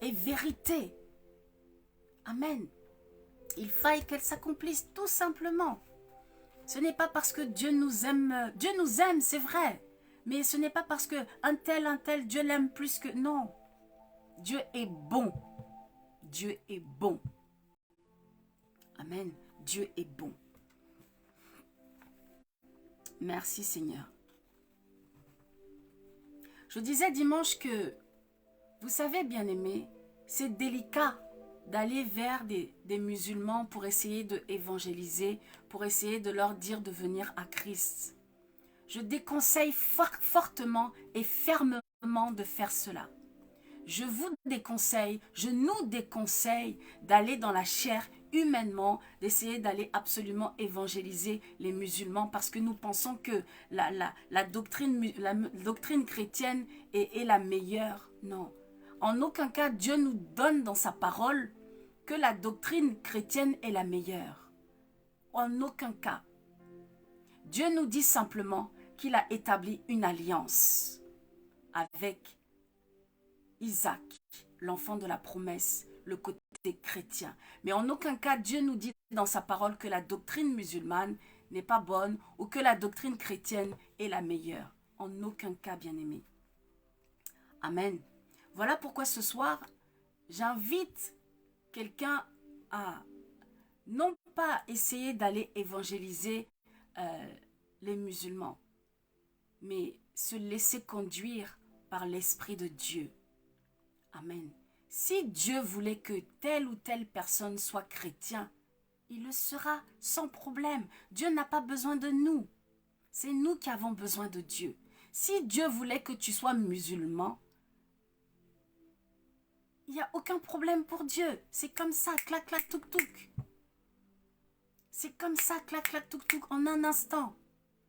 est vérité. Amen. Il faille qu'elle s'accomplisse tout simplement. Ce n'est pas parce que Dieu nous aime. Dieu nous aime, c'est vrai. Mais ce n'est pas parce que un tel, Dieu l'aime plus que... Non. Dieu est bon. Dieu est bon. Amen. Dieu est bon. Merci Seigneur. Je disais dimanche que, vous savez bien aimé, c'est délicat d'aller vers des musulmans pour essayer de évangéliser, pour essayer de leur dire de venir à Christ. Je déconseille fortement et fermement de faire cela. Je vous déconseille, je nous déconseille d'aller dans la chair humainement, d'essayer d'aller absolument évangéliser les musulmans parce que nous pensons que la doctrine chrétienne est la meilleure. Non. En aucun cas, Dieu nous donne dans sa parole que la doctrine chrétienne est la meilleure. En aucun cas. Dieu nous dit simplement qu'il a établi une alliance avec Isaac, l'enfant de la promesse, le côté chrétien. Mais en aucun cas, Dieu nous dit dans sa parole que la doctrine musulmane n'est pas bonne ou que la doctrine chrétienne est la meilleure. En aucun cas, bien-aimés. Amen. Voilà pourquoi ce soir, j'invite quelqu'un à non pas essayer d'aller évangéliser les musulmans, mais se laisser conduire par l'Esprit de Dieu. Amen. Si Dieu voulait que telle ou telle personne soit chrétien, il le sera sans problème. Dieu n'a pas besoin de nous. C'est nous qui avons besoin de Dieu. Si Dieu voulait que tu sois musulman, il n'y a aucun problème pour Dieu. C'est comme ça, clac, clac, touk, touk. C'est comme ça, clac, clac, touk, touk, en un instant.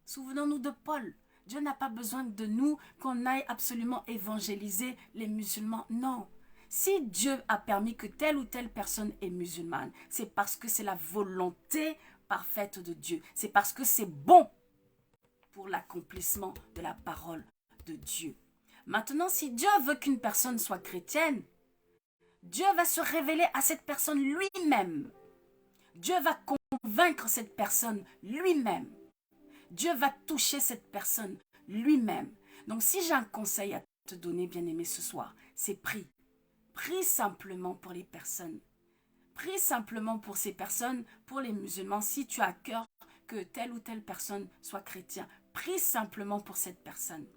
Souvenons-nous de Paul. Dieu n'a pas besoin de nous qu'on aille absolument évangéliser les musulmans. Non. Si Dieu a permis que telle ou telle personne est musulmane, c'est parce que c'est la volonté parfaite de Dieu. C'est parce que c'est bon pour l'accomplissement de la parole de Dieu. Maintenant, si Dieu veut qu'une personne soit chrétienne, Dieu va se révéler à cette personne lui-même. Dieu va convaincre cette personne lui-même. Dieu va toucher cette personne lui-même. Donc si j'ai un conseil à te donner, bien-aimé, ce soir, c'est prie. Prie simplement pour les personnes. Prie simplement pour ces personnes, pour les musulmans. Si tu as à cœur que telle ou telle personne soit chrétien, prie simplement pour cette personne.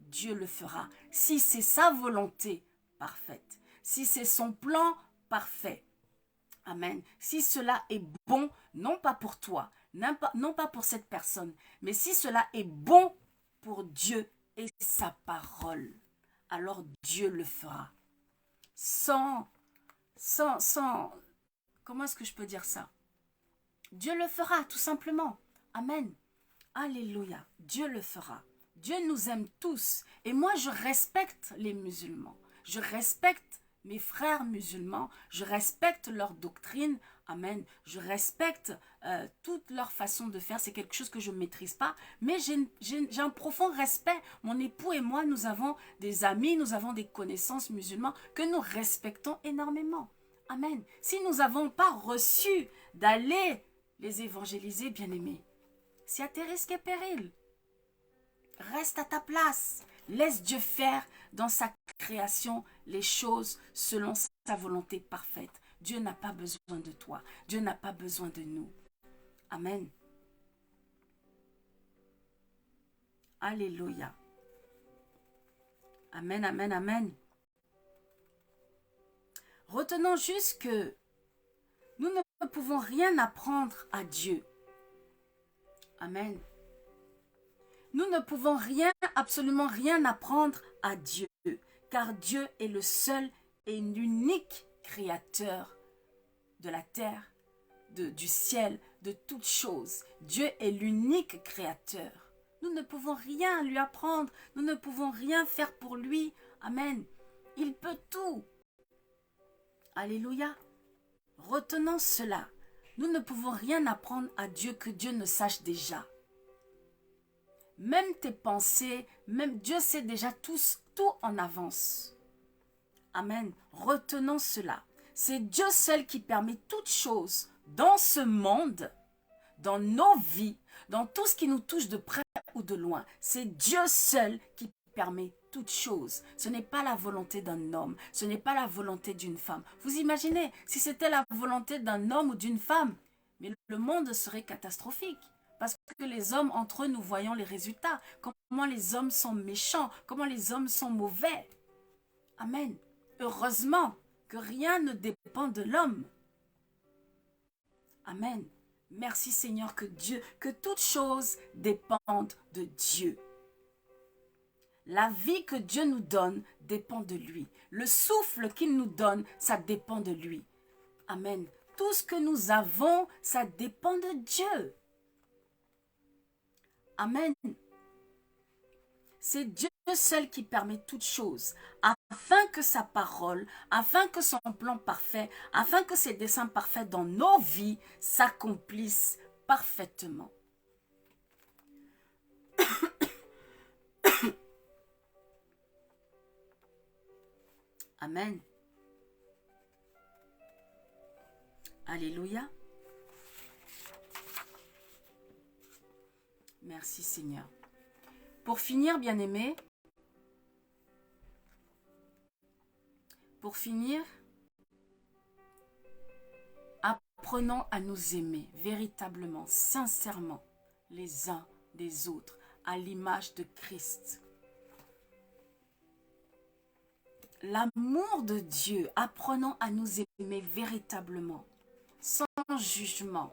Dieu le fera. Si c'est sa volonté parfaite. Si c'est son plan parfait. Amen. Si cela est bon, non pas pour toi, non pas pour cette personne, mais si cela est bon pour Dieu et sa parole, alors Dieu le fera. Comment est-ce que je peux dire ça? Dieu le fera, tout simplement. Amen. Alléluia. Dieu le fera. Dieu nous aime tous. Et moi, je respecte les musulmans. Je respecte mes frères musulmans. Je respecte leur doctrine. Amen. Je respecte toute leur façon de faire. C'est quelque chose que je ne maîtrise pas. Mais j'ai un profond respect. Mon époux et moi, nous avons des amis, nous avons des connaissances musulmans que nous respectons énormément. Amen. Si nous n'avons pas reçu d'aller les évangéliser, bien-aimés, c'est à tes risques et périls. Reste à ta place. Laisse Dieu faire dans sa création les choses selon sa volonté parfaite. Dieu n'a pas besoin de toi. Dieu n'a pas besoin de nous. Amen. Alléluia. Amen, amen, amen. Retenons juste que nous ne pouvons rien apprendre à Dieu. Amen. Nous ne pouvons rien, absolument rien apprendre à Dieu, car Dieu est le seul et l'unique créateur de la terre, du ciel, de toutes choses. Dieu est l'unique créateur. Nous ne pouvons rien lui apprendre, nous ne pouvons rien faire pour lui. Amen. Il peut tout. Alléluia. Retenons cela. Nous ne pouvons rien apprendre à Dieu que Dieu ne sache déjà. Même tes pensées, même Dieu sait déjà tout en avance. Amen. Retenons cela. C'est Dieu seul qui permet toutes choses dans ce monde, dans nos vies, dans tout ce qui nous touche de près ou de loin. C'est Dieu seul qui permet toutes choses. Ce n'est pas la volonté d'un homme, ce n'est pas la volonté d'une femme. Vous imaginez, si c'était la volonté d'un homme ou d'une femme, mais le monde serait catastrophique. Parce que les hommes, entre eux, nous voyons les résultats. Comment les hommes sont méchants, comment les hommes sont mauvais. Amen. Heureusement, que rien ne dépend de l'homme. Amen. Merci Seigneur que toutes choses dépendent de Dieu. La vie que Dieu nous donne dépend de lui. Le souffle qu'il nous donne, ça dépend de lui. Amen. Tout ce que nous avons, ça dépend de Dieu. Amen. C'est Dieu seul qui permet toutes choses, afin que sa parole, afin que son plan parfait, afin que ses desseins parfaits dans nos vies s'accomplissent parfaitement. Amen. Alléluia. Merci Seigneur. Pour finir, bien-aimés, apprenons à nous aimer véritablement, sincèrement, les uns des autres, à l'image de Christ. L'amour de Dieu, apprenons à nous aimer véritablement, sans jugement.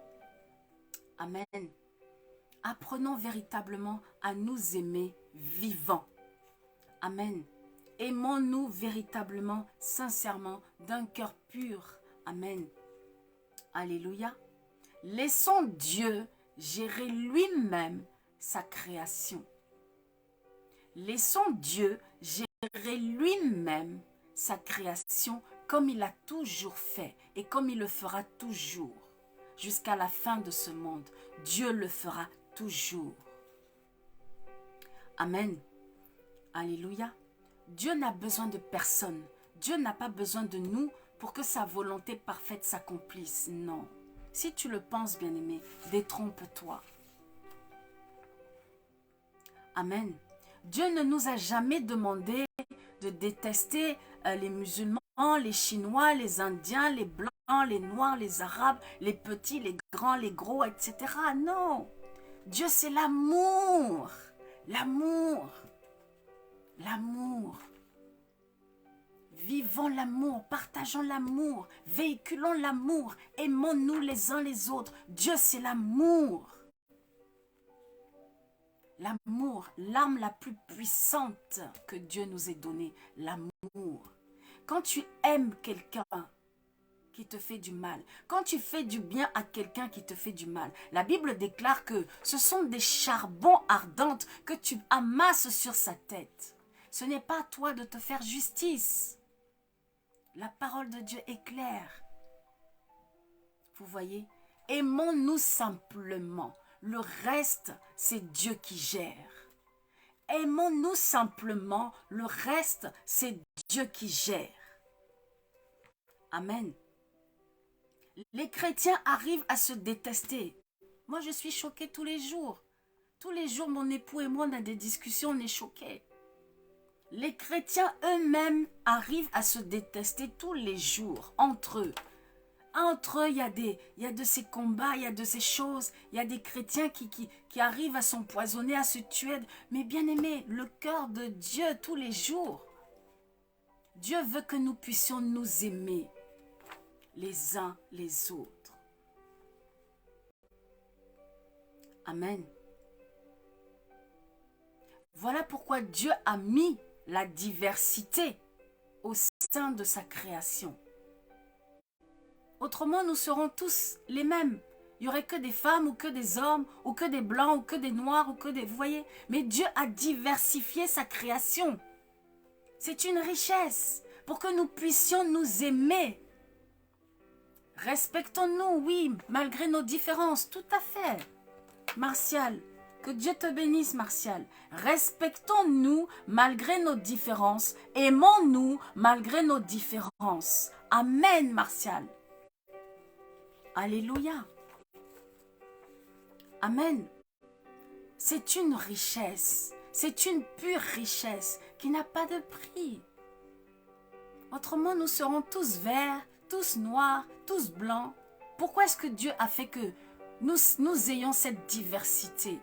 Amen. Apprenons véritablement à nous aimer vivants. Amen. Aimons-nous véritablement, sincèrement, d'un cœur pur. Amen. Alléluia. Laissons Dieu gérer lui-même sa création. Laissons Dieu gérer lui-même sa création comme il a toujours fait et comme il le fera toujours. Jusqu'à la fin de ce monde, Dieu le fera toujours. Amen. Alléluia. Dieu n'a besoin de personne. Dieu n'a pas besoin de nous pour que sa volonté parfaite s'accomplisse. Non. Si tu le penses, bien-aimé, détrompe-toi. Amen. Dieu ne nous a jamais demandé de détester les musulmans, les Chinois, les Indiens, les Blancs, les Noirs, les Arabes, les petits, les grands, les gros, etc. Non. Dieu, c'est l'amour. L'amour. L'amour. Vivons l'amour, partageons l'amour, véhiculons l'amour, aimons-nous les uns les autres. Dieu, c'est l'amour. L'amour, l'arme la plus puissante que Dieu nous ait donnée, l'amour. Quand tu aimes quelqu'un qui te fait du mal, quand tu fais du bien à quelqu'un qui te fait du mal, la Bible déclare que ce sont des charbons ardentes que tu amasses sur sa tête. Ce n'est pas à toi de te faire justice. La parole de Dieu est claire. Vous voyez, aimons-nous simplement. Le reste, c'est Dieu qui gère. Aimons-nous simplement. Le reste, c'est Dieu qui gère. Amen. Les chrétiens arrivent à se détester. Moi, je suis choquée tous les jours. Tous les jours, mon époux et moi, on a des discussions, on est choqués. Les chrétiens eux-mêmes arrivent à se détester tous les jours, entre eux. Entre eux, il y a de ces combats, il y a de ces choses. Il y a des chrétiens qui arrivent à s'empoisonner, à se tuer. Mais bien aimé, le cœur de Dieu tous les jours. Dieu veut que nous puissions nous aimer les uns les autres. Amen. Voilà pourquoi Dieu a mis la diversité au sein de sa création. Autrement, nous serons tous les mêmes. Il n'y aurait que des femmes ou que des hommes ou que des blancs ou que des noirs ou que des... Vous voyez? Mais Dieu a diversifié sa création. C'est une richesse pour que nous puissions nous aimer. Respectons-nous, oui, malgré nos différences. Tout à fait. Martial, que Dieu te bénisse, Martial. Respectons-nous malgré nos différences. Aimons-nous malgré nos différences. Amen, Martial. Alléluia. Amen. C'est une richesse. C'est une pure richesse qui n'a pas de prix. Autrement, nous serons tous verts, tous noirs, tous blancs. Pourquoi est-ce que Dieu a fait que nous ayons cette diversité?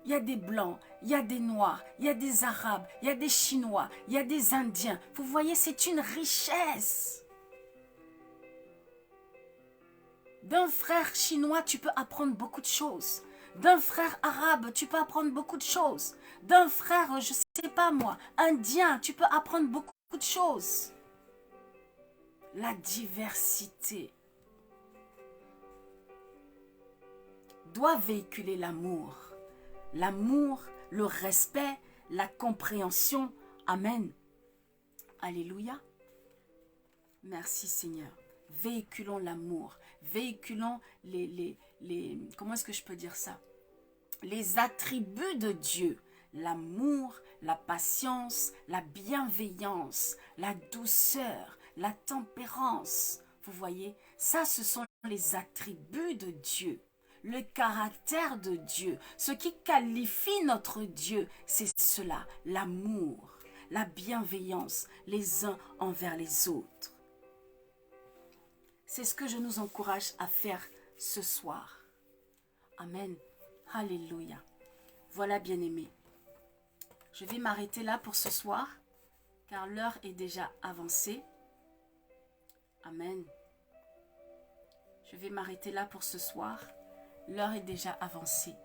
Il y a des blancs, il y a des noirs, il y a des arabes, il y a des chinois, il y a des indiens. Vous voyez, c'est une richesse. D'un frère chinois, tu peux apprendre beaucoup de choses. D'un frère arabe, tu peux apprendre beaucoup de choses. D'un frère, je ne sais pas moi, indien, tu peux apprendre beaucoup de choses. La diversité doit véhiculer l'amour. L'amour, le respect, la compréhension. Amen. Alléluia. Merci Seigneur. Véhiculons l'amour. Véhiculons comment est-ce que je peux dire ça? Les attributs de Dieu. L'amour, la patience, la bienveillance, la douceur, la tempérance. Vous voyez, ça ce sont les attributs de Dieu. Le caractère de Dieu, ce qui qualifie notre Dieu, c'est cela, l'amour, la bienveillance les uns envers les autres. C'est ce que je nous encourage à faire ce soir. Amen. Alléluia. Voilà, bien-aimés. Je vais m'arrêter là pour ce soir, car l'heure est déjà avancée. Amen. Je vais m'arrêter là pour ce soir. L'heure est déjà avancée.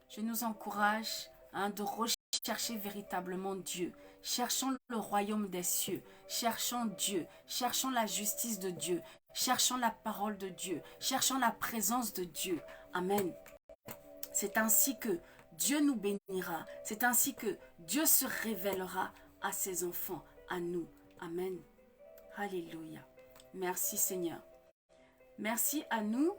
Je nous encourage de rechercher véritablement Dieu. Cherchons le royaume des cieux. Cherchons Dieu. Cherchons la justice de Dieu. Cherchons la parole de Dieu. Cherchons la présence de Dieu. Amen. C'est ainsi que Dieu nous bénira. C'est ainsi que Dieu se révélera à ses enfants, à nous. Amen. Alléluia. Merci Seigneur. Merci à nous.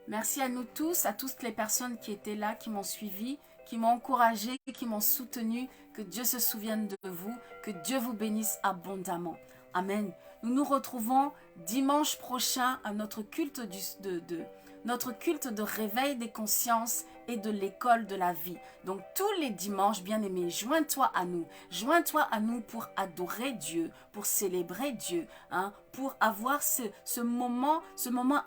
Merci à nous tous, à toutes les personnes qui étaient là, qui m'ont suivi, qui m'ont encouragé, qui m'ont soutenu. Que Dieu se souvienne de vous, que Dieu vous bénisse abondamment. Amen. Nous nous retrouvons dimanche prochain à notre culte notre culte de réveil des consciences et de l'école de la vie. Donc tous les dimanches, bien-aimés, joins-toi à nous. Joins-toi à nous pour adorer Dieu, pour célébrer Dieu, pour avoir ce moment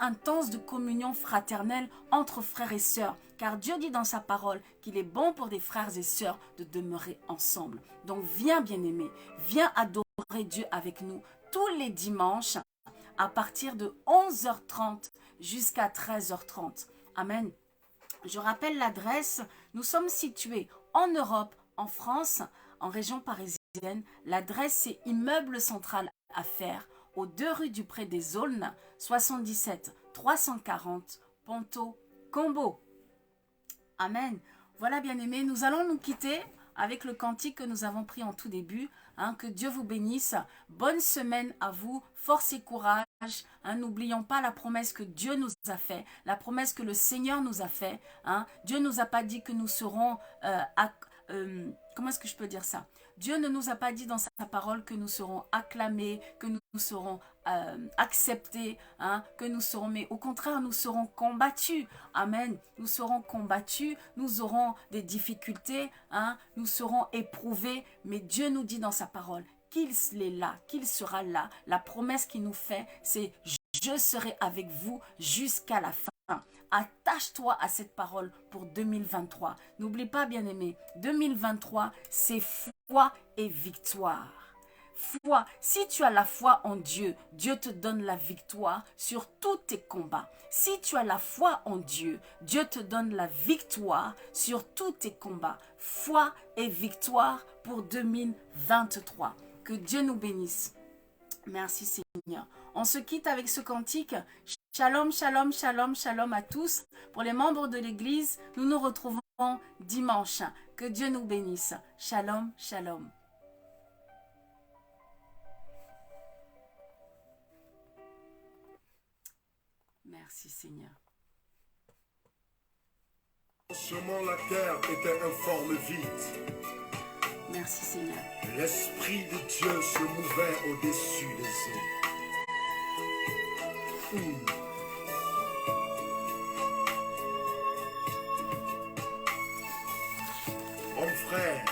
intense de communion fraternelle entre frères et sœurs. Car Dieu dit dans sa parole qu'il est bon pour des frères et sœurs de demeurer ensemble. Donc viens, bien-aimé, viens adorer Dieu avec nous tous les dimanches à partir de 11h30 jusqu'à 13h30. Amen. Je rappelle l'adresse. Nous sommes situés en Europe, en France, en région parisienne. L'adresse, c'est Immeuble Central Affaires, aux 2 rue du Pré des Aulnes, 77 340 Ponto Combo. Amen. Voilà, bien-aimés, nous allons nous quitter avec le cantique que nous avons pris en tout début. Que Dieu vous bénisse. Bonne semaine à vous. Force et courage. N'oublions pas la promesse que Dieu nous a fait. La promesse que le Seigneur nous a fait. Dieu ne nous a pas dit que nous serons... comment est-ce que je peux dire ça? Dieu ne nous a pas dit dans sa parole que nous serons acclamés, que nous serons acceptés, que nous serons... Mais au contraire, nous serons combattus. Amen. Nous serons combattus, nous aurons des difficultés, nous serons éprouvés. Mais Dieu nous dit dans sa parole qu'il est là, qu'il sera là. La promesse qu'il nous fait, c'est « Je serai avec vous jusqu'à la fin ». Attache-toi à cette parole pour 2023. N'oublie pas, bien-aimé, 2023, c'est foi et victoire. Foi, si tu as la foi en Dieu, Dieu te donne la victoire sur tous tes combats. Si tu as la foi en Dieu, Dieu te donne la victoire sur tous tes combats. Foi et victoire pour 2023. Que Dieu nous bénisse. Merci Seigneur. On se quitte avec ce cantique. Shalom, shalom, shalom, shalom à tous. Pour les membres de l'Église, nous nous retrouvons dimanche. Que Dieu nous bénisse. Shalom, shalom. Merci Seigneur. Seulement la terre était informe vide. Merci Seigneur. L'Esprit de Dieu se mouvait au-dessus des eaux. Mon frère,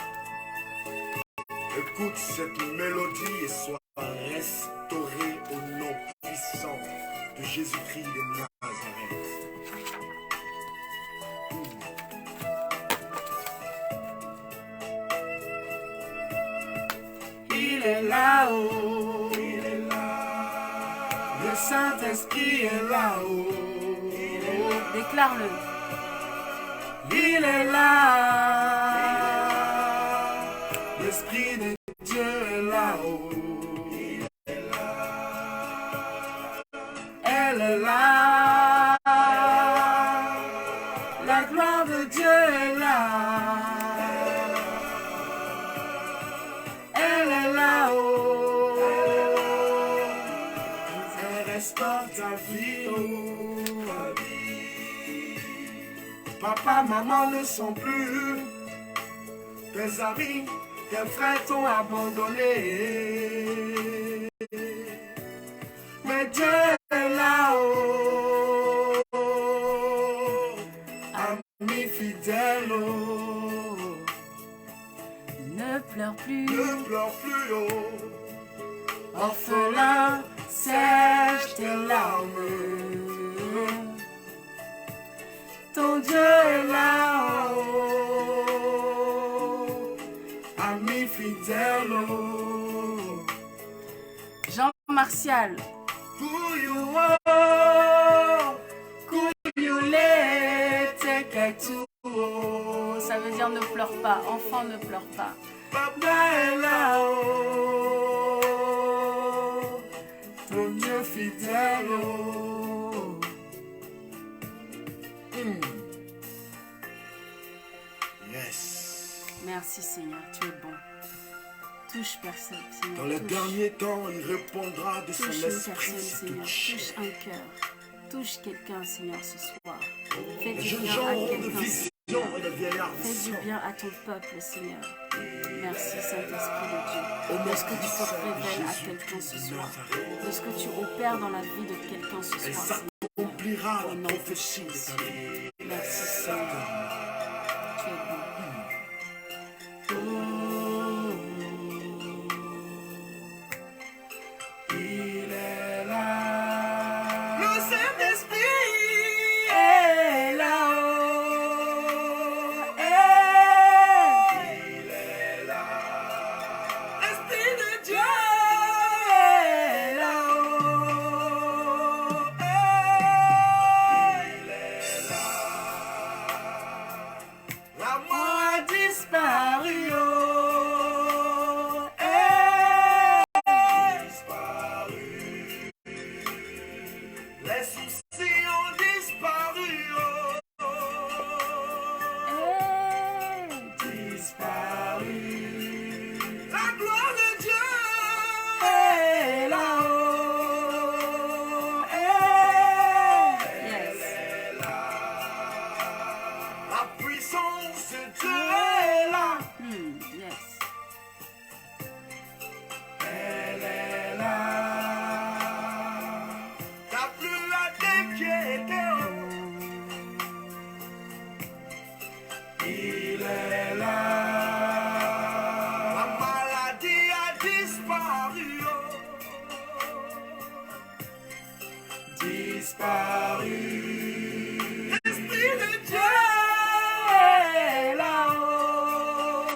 écoute cette mélodie et sois restauré au nom puissant de Jésus-Christ de Nazareth. Il est là-haut, il est là, le Saint qui est là-haut. Déclare-le. Il est là. L'Esprit de Dieu est là-haut. Elle est là. La gloire de Dieu est là. Elle est là-haut. Elle restaure ta vie. Papa, maman ne sont plus. Tes amis, tes frères t'ont abandonné. Mais Dieu est là-haut. Ami fidèle. Ne pleure plus. Ne pleure plus. Orphelin, sèche tes larmes. Ton Dieu est là-haut. Ami fidèle. Jean Martial. Ça veut dire ne pleure pas. Enfant, ne pleure pas. Papa est là-haut. Ton Dieu fidèle. Yes. Merci Seigneur, tu es bon. Touche personne, Seigneur. Dans les derniers temps, il répondra de son touche une esprit personne, si Seigneur. touché. Touche un cœur. Touche quelqu'un, Seigneur, ce soir. Fais Les du jeunes bien gens à ont de quelqu'un. vision et les vieillards Fais du vision. bien à ton peuple, Seigneur. Merci, Saint-Esprit de Dieu. Au De nom ce que tu te puissant de révèles à Jésus quelqu'un ce de soir. Nazareth. De ce que tu opères dans la vie de quelqu'un ce Et soir, Seigneur. s'accomplira Au la nom prophétie de de ta Jésus. vie. Merci, Seigneur. Tu es bon. Il est là. Le Saint-Esprit est là-haut. il est là. L'Esprit de Dieu est là-haut. il est là. La mort A disparu. les soucis ont disparu. Disparu. La gloire de Dieu est là-haut. Yes. la puissance de Dieu est là. Yes. Elle est là. T'as plus à t'inquiéter. Il est là. La maladie a disparu. Disparu. L'Esprit de Dieu est là-haut.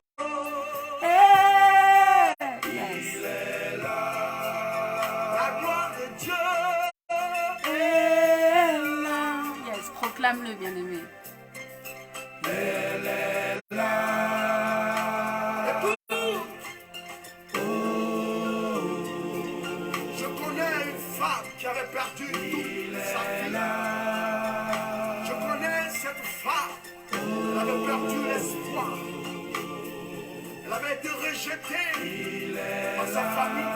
Yes. Il est là. La gloire de Dieu est là. Yes. Proclame-le, bien-aimé. elle est là. Écoute. Je connais une femme qui avait perdu toute sa vie. Je connais cette femme. Elle avait perdu l'espoir. Elle avait été rejetée par sa famille.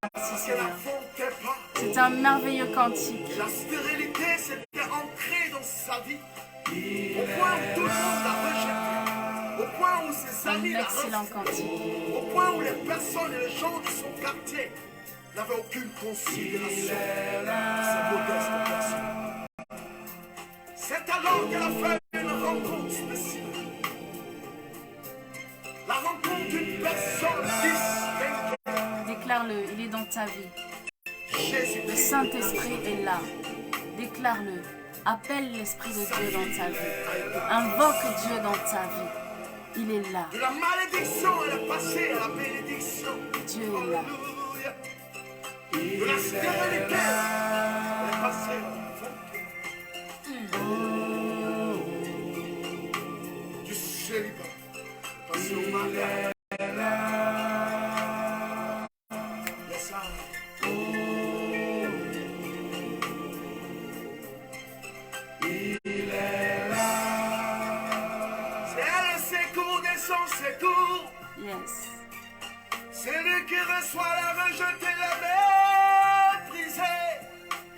Merci, Parce qu'elle Seigneur. n'affrontait pas. C'est un merveilleux cantique. La stérilité s'était ancrée dans sa vie. Au point où tout le monde l'a rejeté. Au point où ses Un amis la excellent refusent. cantique. Au point où les personnes et les gens de son quartier n'avaient aucune considération pour sa modeste personne. C'est alors qu'elle a fait une rencontre spéciale. La rencontre d'une personne distinguée. Déclare-le, il est dans ta vie. Le Jésus-Christ. Saint-Esprit est là. Déclare-le. Appelle l'Esprit de Dieu dans ta vie. Invoque Dieu dans ta vie. Il est là. De la malédiction, elle est passée à la bénédiction. Dieu est là. Alléluia. de la stérilité est passé du célibat, est passé au mariage. Yes, sir. C'est le secours de son secours. Yes. C'est lui qui reçoit la rejetée, la méprisée.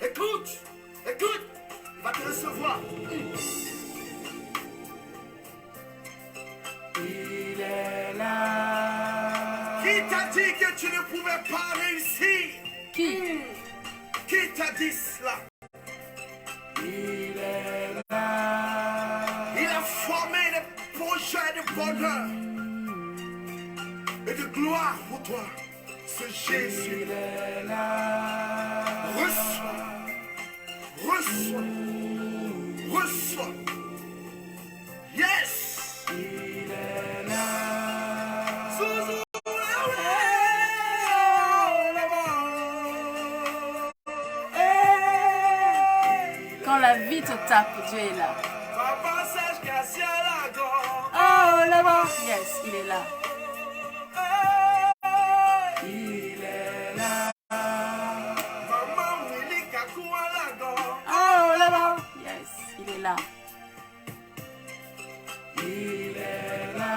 Écoute, écoute, il va te recevoir. Il est là. Qui t'a dit que tu ne pouvais pas réussir? Qui? Qui t'a dit cela? Il est là. Il a formé des projets de bonheur et de gloire pour toi. Ce Jésus est là. reçoit, reçoit, reçoit. Yes! Il est là. Zouzou, Quand la vie te tape, Dieu est là. Papa sage cassé à la gorge. Oh là-bas. Yes, il est là. Il est là. Maman Willy Kakou à la gorge. Oh là-bas. Yes, il est là. Il est là.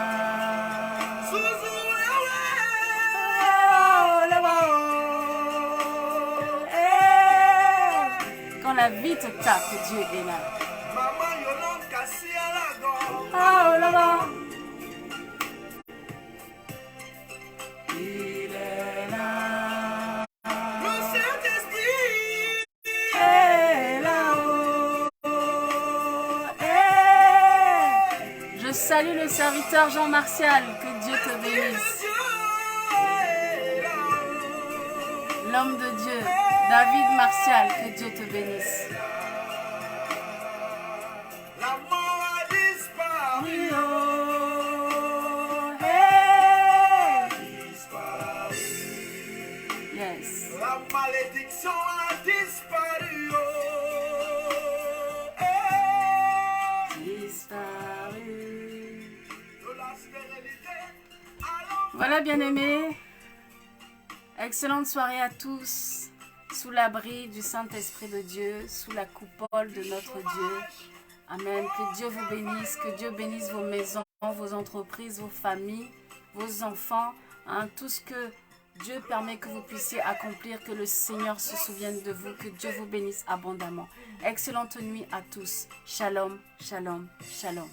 Zouzou, Oh là-bas. Quand la vie te tape, Dieu est là. Maman Yolande cassé à la gorge. Oh là-bas. Il est là. Le Saint-Esprit Et là-haut. Je salue le serviteur Jean Martial. Que Dieu te bénisse. L'homme de Dieu, David Martial. Que Dieu te bénisse. La mort a disparu. Yes. La malédiction a disparu. Disparu. De la stérilité à l'enfant. Voilà, bien-aimés. Excellente soirée à tous, sous l'abri du Saint-Esprit de Dieu, sous la coupole de notre Dieu. Amen. Que Dieu vous bénisse, que Dieu bénisse vos maisons, vos entreprises, vos familles, vos enfants, tout ce que Dieu permet que vous puissiez accomplir, que le Seigneur se souvienne de vous, que Dieu vous bénisse abondamment. Excellente nuit à tous. Shalom, shalom, shalom.